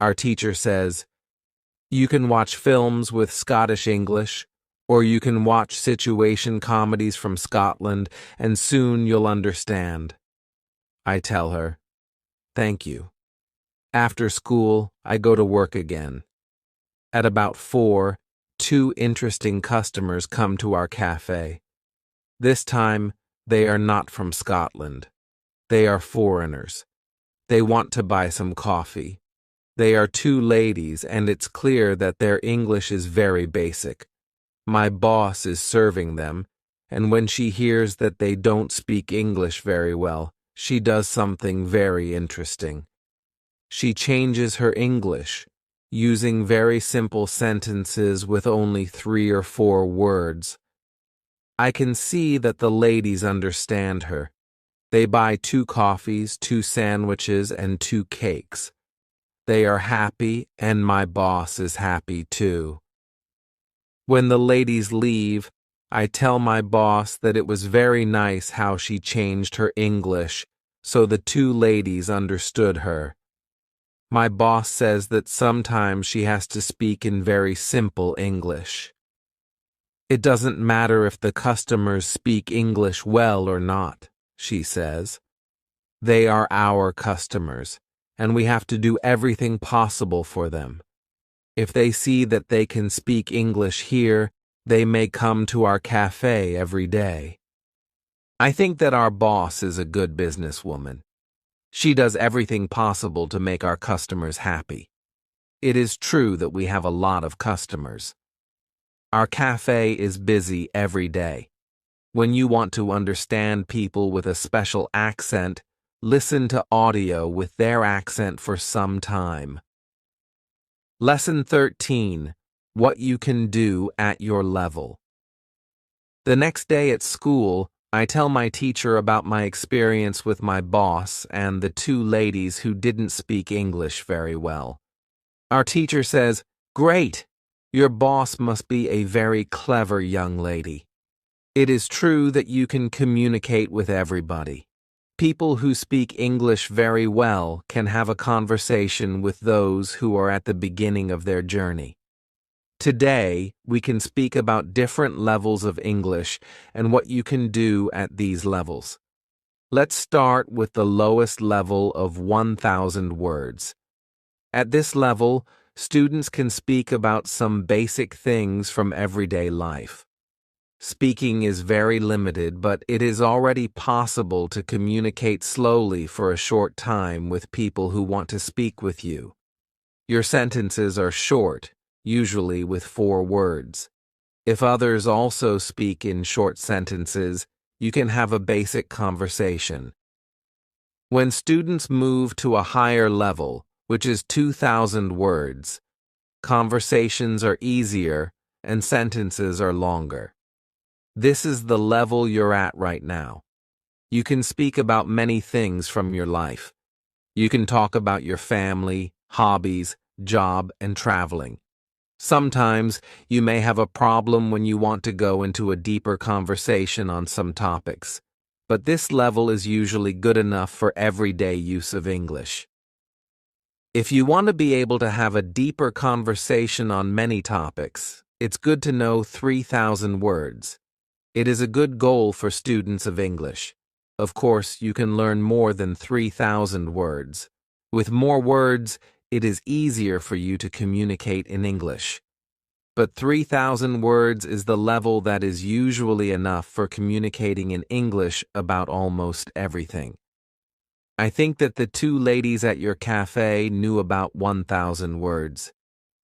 Our teacher says, you can watch films with Scottish English, or you can watch situation comedies from Scotland, and soon you'll understand. I tell her, thank you. After school, I go to work again. At about 4, 2 interesting customers come to our cafe. This time, they are not from Scotland. They are foreigners. They want to buy some coffee. They are 2 ladies, and it's clear that their English is very basic. My boss is serving them, and when she hears that they don't speak English very well, she does something very interesting. She changes her English, using very simple sentences with only 3 or 4 words. I can see that the ladies understand her. They buy 2 coffees, 2 sandwiches, and 2 cakes. They are happy, and my boss is happy too. When the ladies leave, I tell my boss that it was very nice how she changed her English so the 2 ladies understood her. My boss says that sometimes she has to speak in very simple English. It doesn't matter if the customers speak English well or not, she says. They are our customers, and we have to do everything possible for them. If they see that they can speak English here, they may come to our cafe every day. I think that our boss is a good businesswoman. She does everything possible to make our customers happy. It is true that we have a lot of customers. Our cafe is busy every day. When you want to understand people with a special accent, listen to audio with their accent for some time. Lesson 13. What you can do at your level. The next day at school, I tell my teacher about my experience with my boss and the 2 ladies who didn't speak English very well. Our teacher says, "Great! Your boss must be a very clever young lady. It is true that you can communicate with everybody. People who speak English very well can have a conversation with those who are at the beginning of their journey. Today, we can speak about different levels of English and what you can do at these levels. Let's start with the lowest level of 1,000 words. At this level, students can speak about some basic things from everyday life. Speaking is very limited, but it is already possible to communicate slowly for a short time with people who want to speak with you. Your sentences are short, usually with 4 words. If others also speak in short sentences, you can have a basic conversation. When students move to a higher level, which is 2,000 words, conversations are easier and sentences are longer. This is the level you're at right now. You can speak about many things from your life. You can talk about your family, hobbies, job, and traveling. Sometimes you may have a problem when you want to go into a deeper conversation on some topics, but this level is usually good enough for everyday use of English. If you want to be able to have a deeper conversation on many topics, it's good to know 3,000 words. It is a good goal for students of English. Of course, you can learn more than 3,000 words. With more words, it is easier for you to communicate in English. But 3,000 words is the level that is usually enough for communicating in English about almost everything. I think that the 2 ladies at your cafe knew about 1,000 words.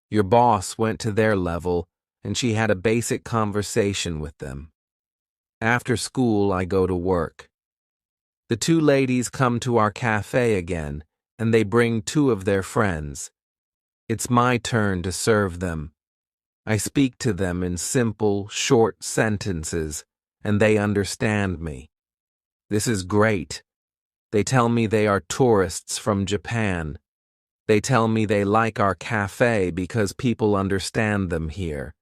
Your boss went to their level, and she had a basic conversation with them. After school, I go to work. The 2 ladies come to our cafe again, and they bring 2 of their friends. It's my turn to serve them. I speak to them in simple, short sentences, and they understand me. This is great. They tell me they are tourists from Japan. They tell me they like our cafe because people understand them here.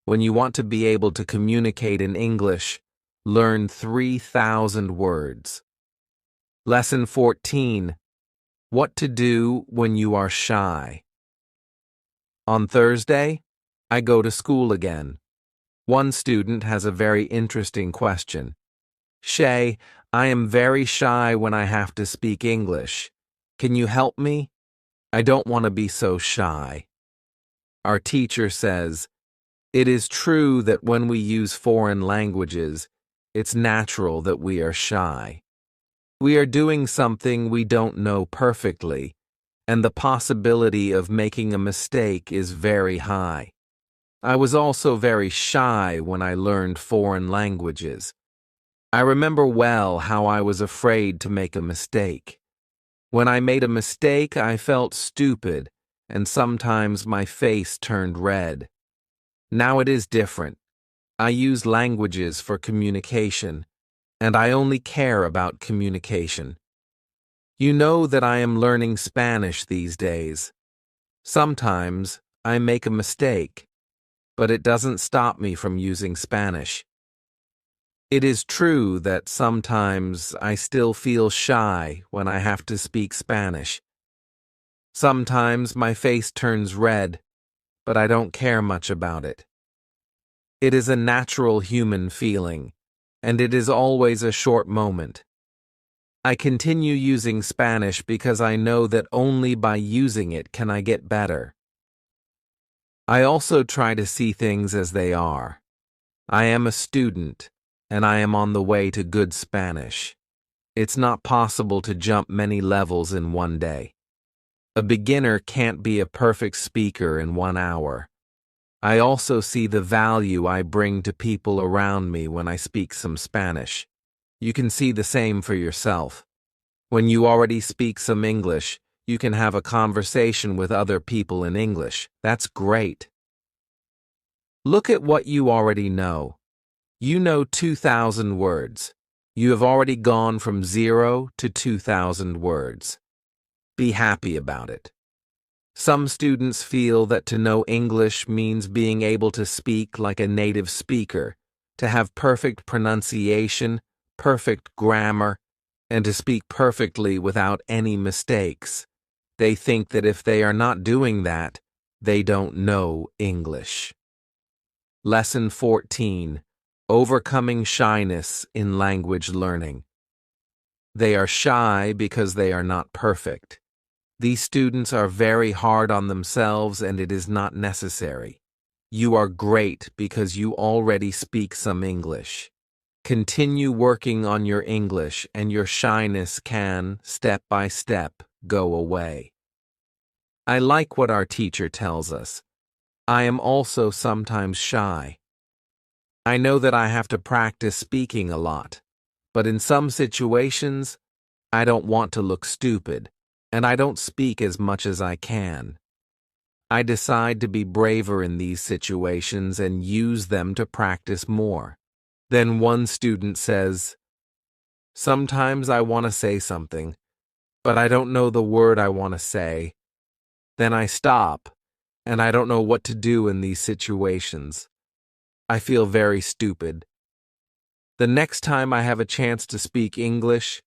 When you want to be able to communicate in English, learn 3,000 words. Lesson 14. What to do when you are shy. On Thursday, I go to school again. One student has a very interesting question. "Shay, I am very shy when I have to speak English. Can you help me? I don't want to be so shy." Our teacher says, "It is true that when we use foreign languages, it's natural that we are shy. We are doing something we don't know perfectly, and the possibility of making a mistake is very high. I was also very shy when I learned foreign languages. I remember well how I was afraid to make a mistake. When I made a mistake, I felt stupid, and sometimes my face turned red. Now it is different. I use languages for communication, and I only care about communication. You know that I am learning Spanish these days. Sometimes I make a mistake, but it doesn't stop me from using Spanish. It is true that sometimes I still feel shy when I have to speak Spanish. Sometimes my face turns red, but I don't care much about it. It is a natural human feeling, and it is always a short moment. I continue using Spanish because I know that only by using it can I get better. I also try to see things as they are. I am a student, and I am on the way to good Spanish. It's not possible to jump many levels in one day. A beginner can't be a perfect speaker in 1 hour. I also see the value I bring to people around me when I speak some Spanish. You can see the same for yourself. When you already speak some English, you can have a conversation with other people in English. That's great. Look at what you already know. You know 2,000 words. You have already gone from 0 to 2,000 words. Be happy about it. Some students feel that to know English means being able to speak like a native speaker, to have perfect pronunciation, perfect grammar, and to speak perfectly without any mistakes. They think that if they are not doing that, they don't know English. Lesson 14. Overcoming shyness in language learning. They are shy because they are not perfect. These students are very hard on themselves, and it is not necessary. You are great because you already speak some English. Continue working on your English, and your shyness can, step by step, go away. I like what our teacher tells us. I am also sometimes shy. I know that I have to practice speaking a lot, but in some situations, I don't want to look stupid, and I don't speak as much as I can. I decide to be braver in these situations and use them to practice more. Then one student says, "Sometimes I want to say something, but I don't know the word I want to say. Then I stop, and I don't know what to do in these situations. I feel very stupid. The next time I have a chance to speak English,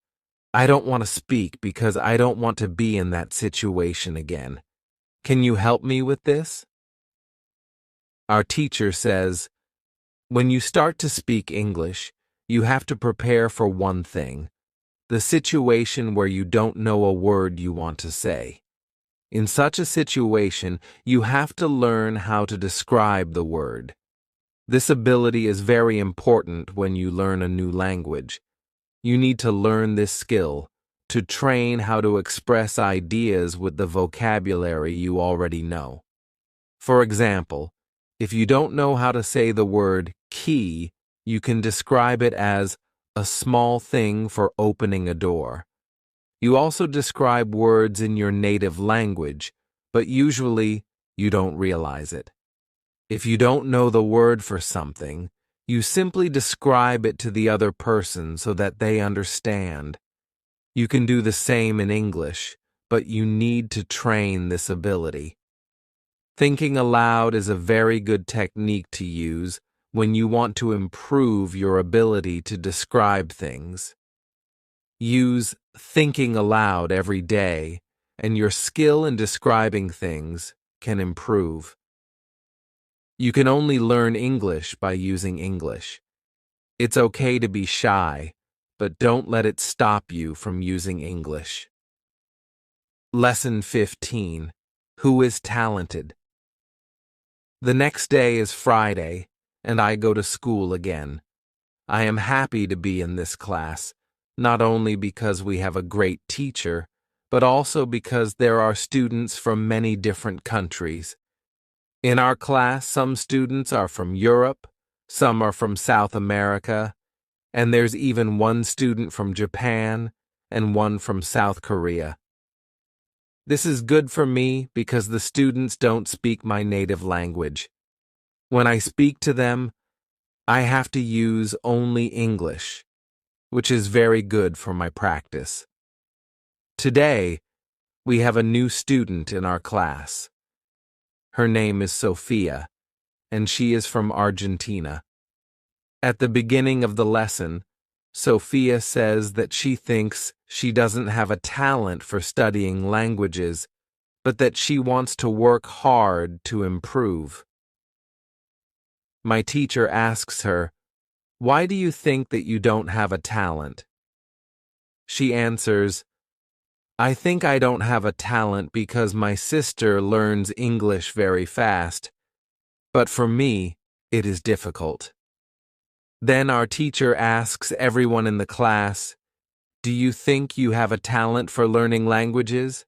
I don't want to speak because I don't want to be in that situation again. Can you help me with this?" Our teacher says, when you start to speak English, you have to prepare for one thing: the situation where you don't know a word you want to say. In such a situation, you have to learn how to describe the word. This ability is very important when you learn a new language. You need to learn this skill to train how to express ideas with the vocabulary you already know. For example, if you don't know how to say the word key, you can describe it as a small thing for opening a door. You also describe words in your native language, but usually you don't realize it. If you don't know the word for something, you simply describe it to the other person so that they understand. You can do the same in English, but you need to train this ability. Thinking aloud is a very good technique to use when you want to improve your ability to describe things. Use thinking aloud every day, and your skill in describing things can improve. You can only learn English by using English. It's okay to be shy, but don't let it stop you from using English. Lesson 15. Who is talented? The next day is Friday, and I go to school again. I am happy to be in this class, not only because we have a great teacher, but also because there are students from many different countries. In our class, some students are from Europe, some are from South America, and there's even one student from Japan and one from South Korea. This is good for me because the students don't speak my native language. When I speak to them, I have to use only English, which is very good for my practice. Today, we have a new student in our class. Her name is Sophia, and she is from Argentina. At the beginning of the lesson, Sophia says that she thinks she doesn't have a talent for studying languages, but that she wants to work hard to improve. My teacher asks her, "Why do you think that you don't have a talent?" She answers, "I think I don't have a talent because my sister learns English very fast, but for me, it is difficult." Then our teacher asks everyone in the class, "Do you think you have a talent for learning languages?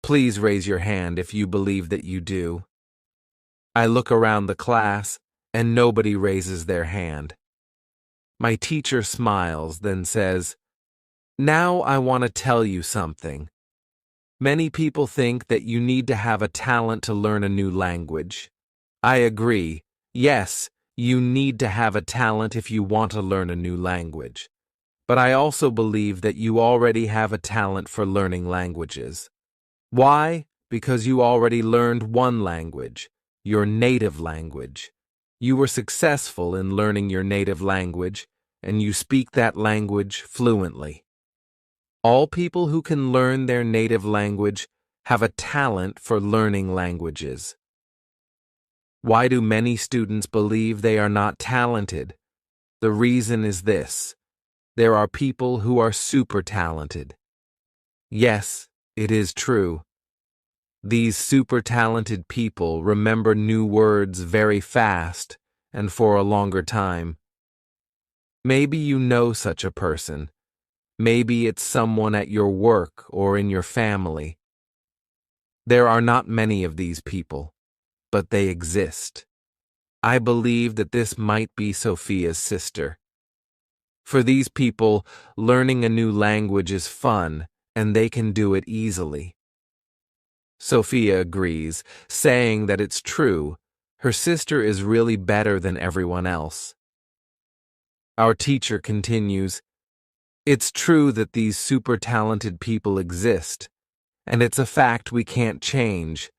Please raise your hand if you believe that you do." I look around the class, and nobody raises their hand. My teacher smiles, then says, "Now I want to tell you something. Many people think that you need to have a talent to learn a new language. I agree. Yes, you need to have a talent if you want to learn a new language. But I also believe that you already have a talent for learning languages. Why? Because you already learned one language, your native language. You were successful in learning your native language, and you speak that language fluently. All people who can learn their native language have a talent for learning languages. Why do many students believe they are not talented? The reason is this: there are people who are super talented. Yes, it is true. These super talented people remember new words very fast and for a longer time. Maybe you know such a person. Maybe it's someone at your work or in your family. There are not many of these people, but they exist. I believe that this might be Sophia's sister. For these people, learning a new language is fun, and they can do it easily. Sophia agrees, saying that it's true. Her sister is really better than everyone else. Our teacher continues, "It's true that these super talented people exist, and it's a fact we can't change,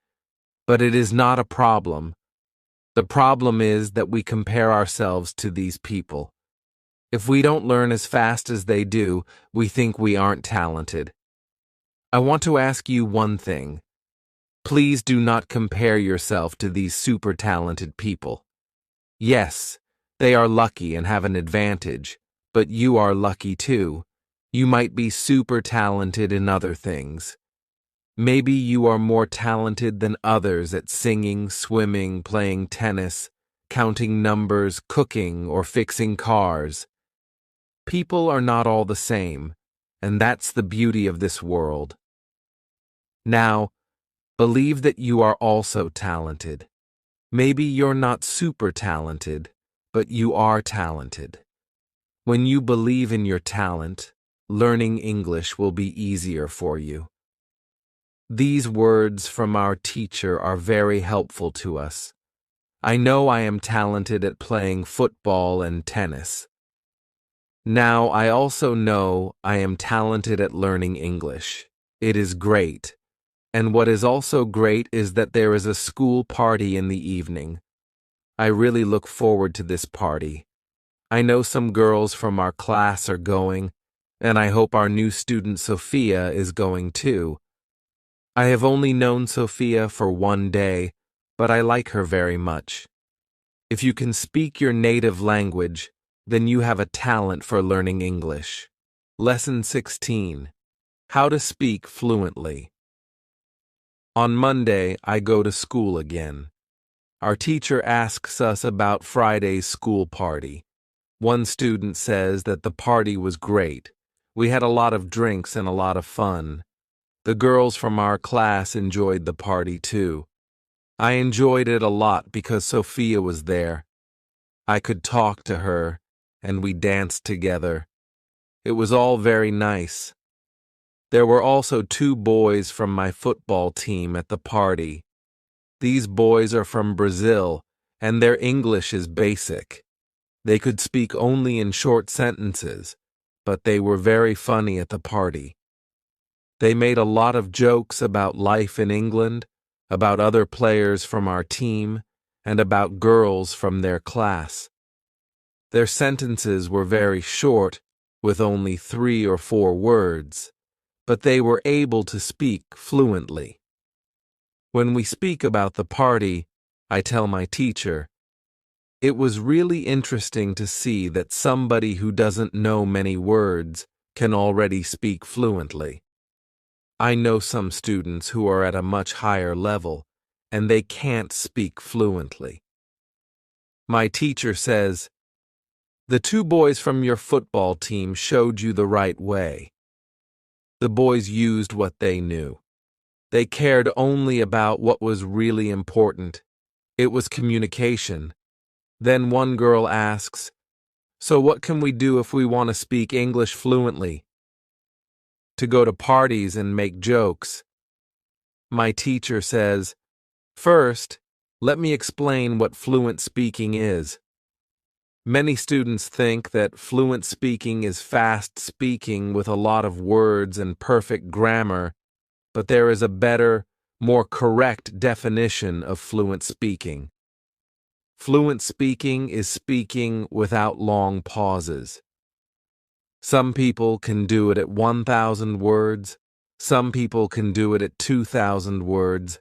but it is not a problem. The problem is that we compare ourselves to these people. If we don't learn as fast as they do, we think we aren't talented. I want to ask you one thing. Please do not compare yourself to these super talented people. Yes, they are lucky and have an advantage, but you are lucky too. You might be super talented in other things. Maybe you are more talented than others at singing, swimming, playing tennis, counting numbers, cooking, or fixing cars. People are not all the same, and that's the beauty of this world. Now, believe that you are also talented. Maybe you're not super talented, but you are talented. When you believe in your talent, learning English will be easier for you." These words from our teacher are very helpful to us. I know I am talented at playing football and tennis. Now I also know I am talented at learning English. It is great. And what is also great is that there is a school party in the evening. I really look forward to this party. I know some girls from our class are going, and I hope our new student Sophia is going too. I have only known Sophia for one day, but I like her very much. If you can speak your native language, then you have a talent for learning English. Lesson 16. How to speak fluently. On Monday, I go to school again. Our teacher asks us about Friday's school party. One student says that the party was great. We had a lot of drinks and a lot of fun. The girls from our class enjoyed the party too. I enjoyed it a lot because Sophia was there. I could talk to her, and we danced together. It was all very nice. There were also 2 boys from my football team at the party. These boys are from Brazil, and their English is basic. They could speak only in short sentences, but they were very funny at the party. They made a lot of jokes about life in England, about other players from our team, and about girls from their class. Their sentences were very short, with only 3 or 4 words, but they were able to speak fluently. When we speak about the party, I tell my teacher, "It was really interesting to see that somebody who doesn't know many words can already speak fluently. I know some students who are at a much higher level, and they can't speak fluently." My teacher says, "The 2 boys from your football team showed you the right way." The boys used what they knew. They cared only about what was really important. It was communication. Then one girl asks, "So what can we do if we want to speak English fluently?" "To go to parties and make jokes." My teacher says, "First, let me explain what fluent speaking is." Many students think that fluent speaking is fast speaking with a lot of words and perfect grammar, but there is a better, more correct definition of fluent speaking. Fluent speaking is speaking without long pauses. Some people can do it at 1,000 words, some people can do it at 2,000 words,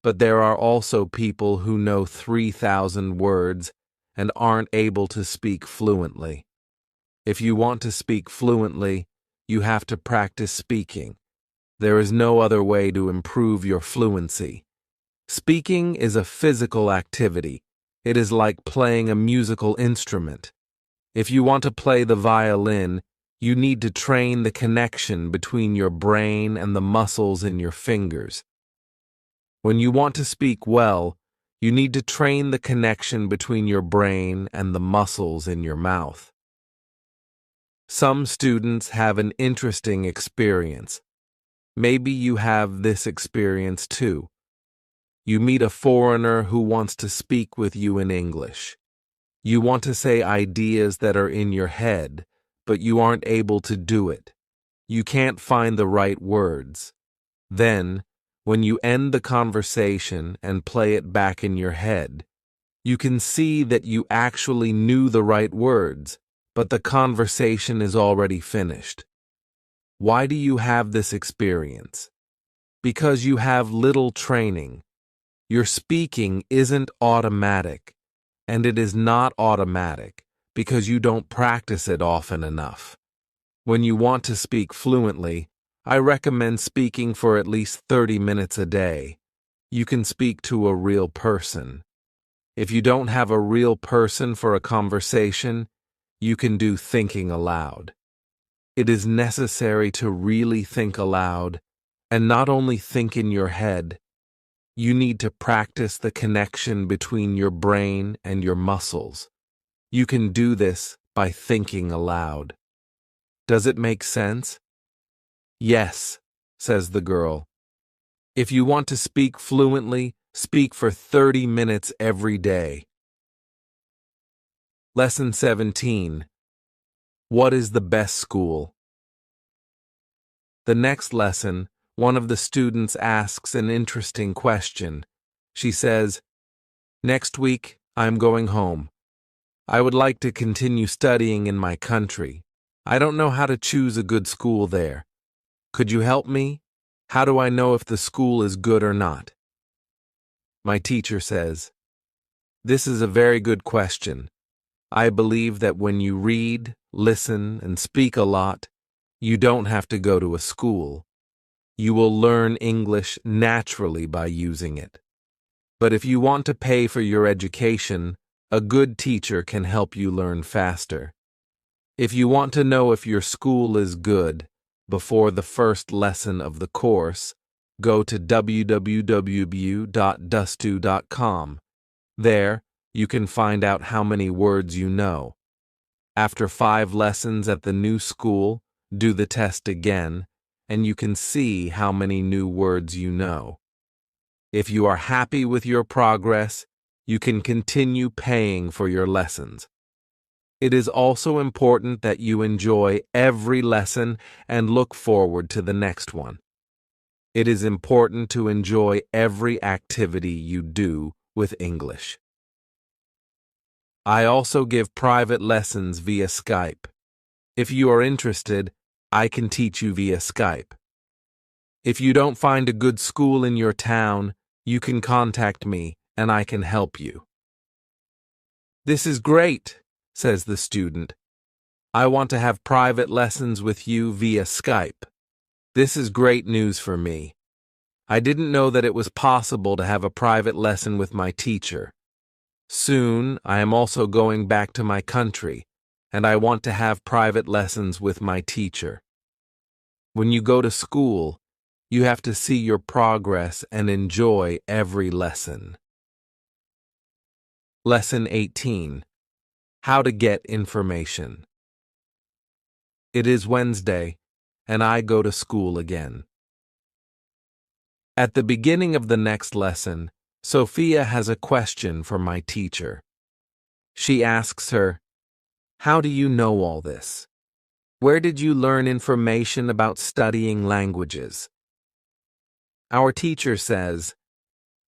but there are also people who know 3,000 words and aren't able to speak fluently. If you want to speak fluently, you have to practice speaking. There is no other way to improve your fluency. Speaking is a physical activity. It is like playing a musical instrument. If you want to play the violin, you need to train the connection between your brain and the muscles in your fingers. When you want to speak well, you need to train the connection between your brain and the muscles in your mouth. Some students have an interesting experience. Maybe you have this experience too. You meet a foreigner who wants to speak with you in English. You want to say ideas that are in your head, but you aren't able to do it. You can't find the right words. Then, when you end the conversation and play it back in your head, you can see that you actually knew the right words, but the conversation is already finished. Why do you have this experience? Because you have little training. Your speaking isn't automatic, and it is not automatic because you don't practice it often enough. When you want to speak fluently, I recommend speaking for at least 30 minutes a day. You can speak to a real person. If you don't have a real person for a conversation, you can do thinking aloud. It is necessary to really think aloud, and not only think in your head. You need to practice the connection between your brain and your muscles. You can do this by thinking aloud. Does it make sense? Yes, says the girl. If you want to speak fluently, speak for 30 minutes every day. Lesson 17. What is the best school? The next lesson, one of the students asks an interesting question. She says, "Next week, I'm going home. I would like to continue studying in my country. I don't know how to choose a good school there. Could you help me? How do I know if the school is good or not?" My teacher says, "This is a very good question. I believe that when you read, listen, and speak a lot, you don't have to go to a school. You will learn English naturally by using it. But if you want to pay for your education, a good teacher can help you learn faster. If you want to know if your school is good, before the first lesson of the course, go to www.dustu.com. There, you can find out how many words you know. After 5 lessons at the new school, do the test again, and you can see how many new words you know. If you are happy with your progress, you can continue paying for your lessons. It is also important that you enjoy every lesson and look forward to the next one. It is important to enjoy every activity you do with English. I also give private lessons via Skype. If you are interested, I can teach you via Skype. If you don't find a good school in your town, you can contact me and I can help you. This is great, says the student. I want to have private lessons with you via Skype. This is great news for me. I didn't know that it was possible to have a private lesson with my teacher. Soon, I am also going back to my country, and I want to have private lessons with my teacher. When you go to school, you have to see your progress and enjoy every lesson. Lesson 18. How to get information. It is Wednesday, and I go to school again. At the beginning of the next lesson, Sophia has a question for my teacher. She asks her, "How do you know all this? Where did you learn information about studying languages?" Our teacher says,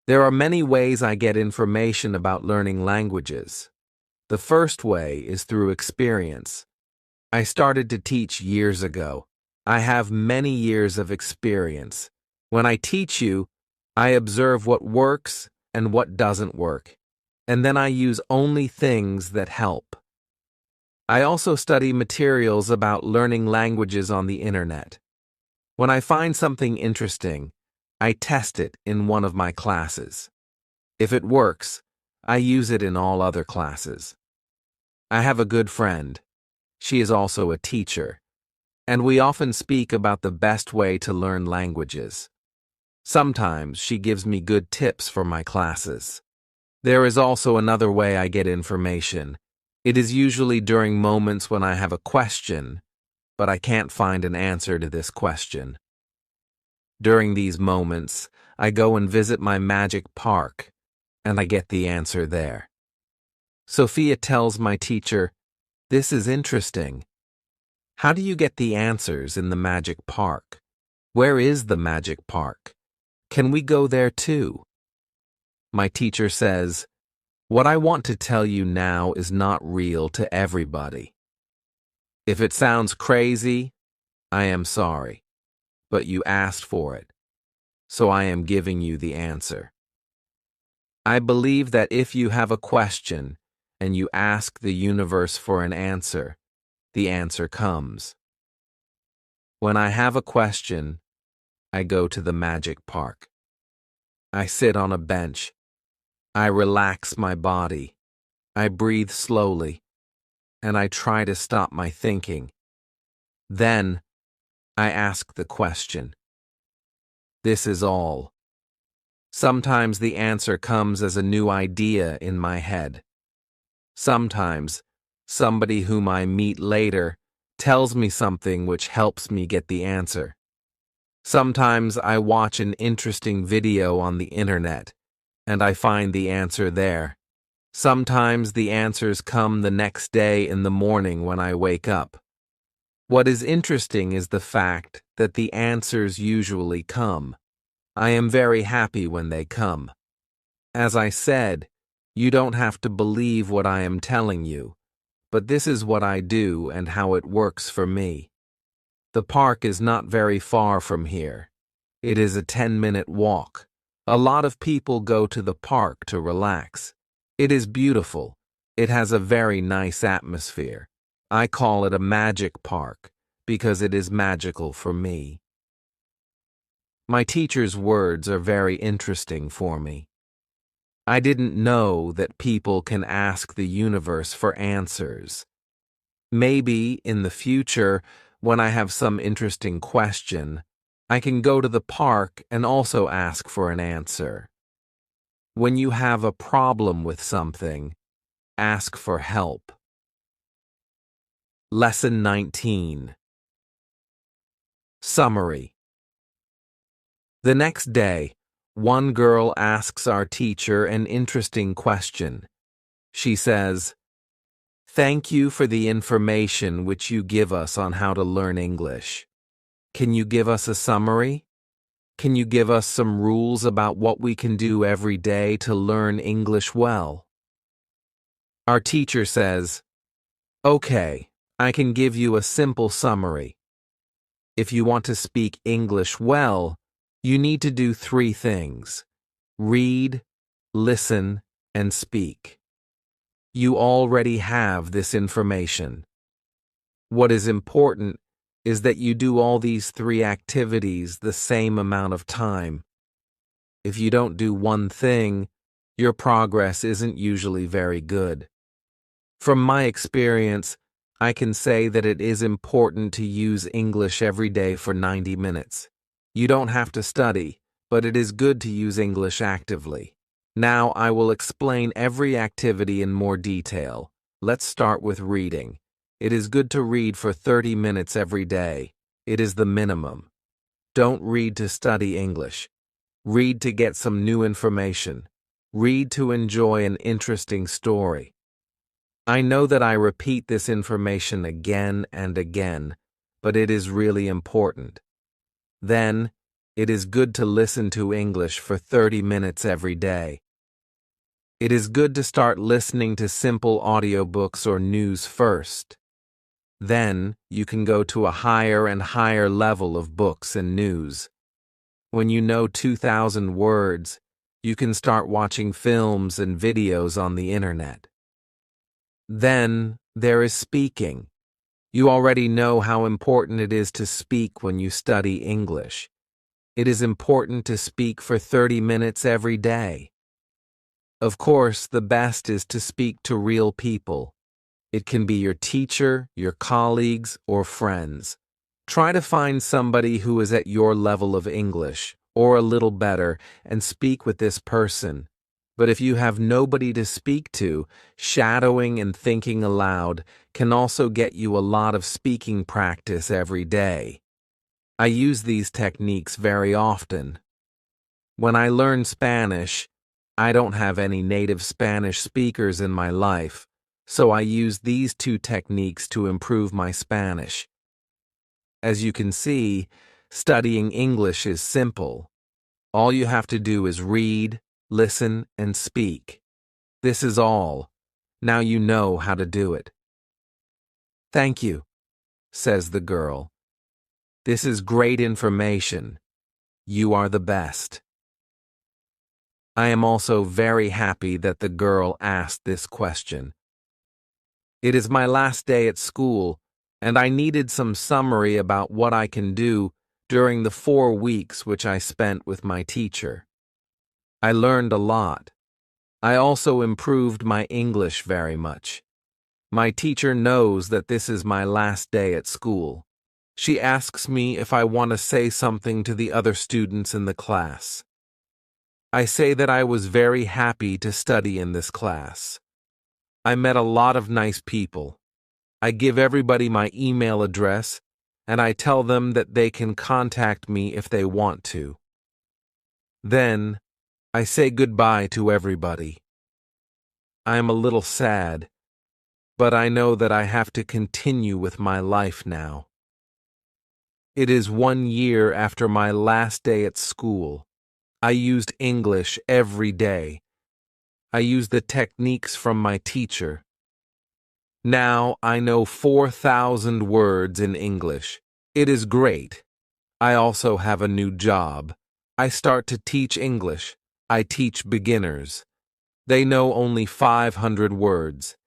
"There are many ways I get information about learning languages. The first way is through experience. I started to teach years ago. I have many years of experience. When I teach you, I observe what works and what doesn't work, and then I use only things that help. I also study materials about learning languages on the internet. When I find something interesting, I test it in one of my classes. If it works, I use it in all other classes. I have a good friend. She is also a teacher, and we often speak about the best way to learn languages. Sometimes she gives me good tips for my classes. There is also another way I get information. It is usually during moments when I have a question, but I can't find an answer to this question. During these moments, I go and visit my magic park, and I get the answer there. Sophia tells my teacher, "This is interesting. How do you get the answers in the magic park? Where is the magic park? Can we go there too?" My teacher says, "What I want to tell you now is not real to everybody. If it sounds crazy, I am sorry, but you asked for it, so I am giving you the answer. I believe that if you have a question and you ask the universe for an answer, the answer comes. When I have a question, I go to the magic park. I sit on a bench. I relax my body. I breathe slowly, and I try to stop my thinking. Then, I ask the question. This is all. Sometimes the answer comes as a new idea in my head. Sometimes, somebody whom I meet later tells me something which helps me get the answer. Sometimes I watch an interesting video on the internet, and I find the answer there. Sometimes the answers come the next day in the morning when I wake up. What is interesting is the fact that the answers usually come. I am very happy when they come. As I said, you don't have to believe what I am telling you, but this is what I do and how it works for me. The park is not very far from here. It is a 10-minute walk. A lot of people go to the park to relax. It is beautiful. It has a very nice atmosphere. I call it a magic park because it is magical for me. My teacher's words are very interesting for me. I didn't know that people can ask the universe for answers. Maybe in the future, when I have some interesting question, I can go to the park and also ask for an answer. When you have a problem with something, ask for help. Lesson 19. Summary. The next day, one girl asks our teacher an interesting question. She says, "Thank you for the information which you give us on how to learn English. Can you give us a summary? Can you give us some rules about what we can do every day to learn English well?" Our teacher says, "Okay, I can give you a simple summary. If you want to speak English well, you need to do 3 things: read, listen, and speak. You already have this information. What is important is that you do all these 3 activities the same amount of time. If you don't do one thing, your progress isn't usually very good. From my experience, I can say that it is important to use English every day for 90 minutes. You don't have to study, but it is good to use English actively. Now I will explain every activity in more detail. Let's start with reading. It is good to read for 30 minutes every day. It is the minimum. Don't read to study English. Read to get some new information. Read to enjoy an interesting story. I know that I repeat this information again and again, but it is really important. Then, it is good to listen to English for 30 minutes every day. It is good to start listening to simple audiobooks or news first. Then, you can go to a higher and higher level of books and news. When you know 2,000 words, you can start watching films and videos on the internet. Then, there is speaking. You already know how important it is to speak when you study English. It is important to speak for 30 minutes every day. Of course, the best is to speak to real people. It can be your teacher, your colleagues, or friends. Try to find somebody who is at your level of English, or a little better, and speak with this person. But if you have nobody to speak to, shadowing and thinking aloud can also get you a lot of speaking practice every day. I use these techniques very often. When I learn Spanish, I don't have any native Spanish speakers in my life, so I use these 2 techniques to improve my Spanish. As you can see, studying English is simple. All you have to do is read, listen, and speak. This is all. Now you know how to do it. "Thank you," says the girl. "This is great information. You are the best." I am also very happy that the girl asked this question. It is my last day at school, and I needed some summary about what I can do during the 4 weeks which I spent with my teacher. I learned a lot. I also improved my English very much. My teacher knows that this is my last day at school. She asks me if I want to say something to the other students in the class. I say that I was very happy to study in this class. I met a lot of nice people. I give everybody my email address, and I tell them that they can contact me if they want to. Then, I say goodbye to everybody. I am a little sad, but I know that I have to continue with my life now. It is 1 year after my last day at school. I used English every day. I used the techniques from my teacher. Now I know 4,000 words in English. It is great. I also have a new job. I start to teach English. I teach beginners. They know only 500 words.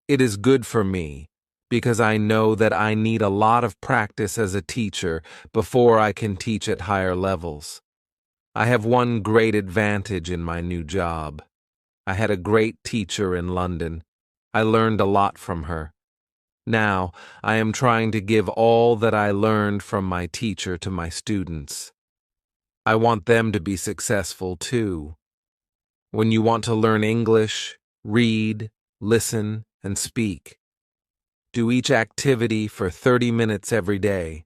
It is good for me, because I know that I need a lot of practice as a teacher before I can teach at higher levels. I have one great advantage in my new job. I had a great teacher in London. I learned a lot from her. Now, I am trying to give all that I learned from my teacher to my students. I want them to be successful too. When you want to learn English, read, listen, and speak. Do each activity for 30 minutes every day.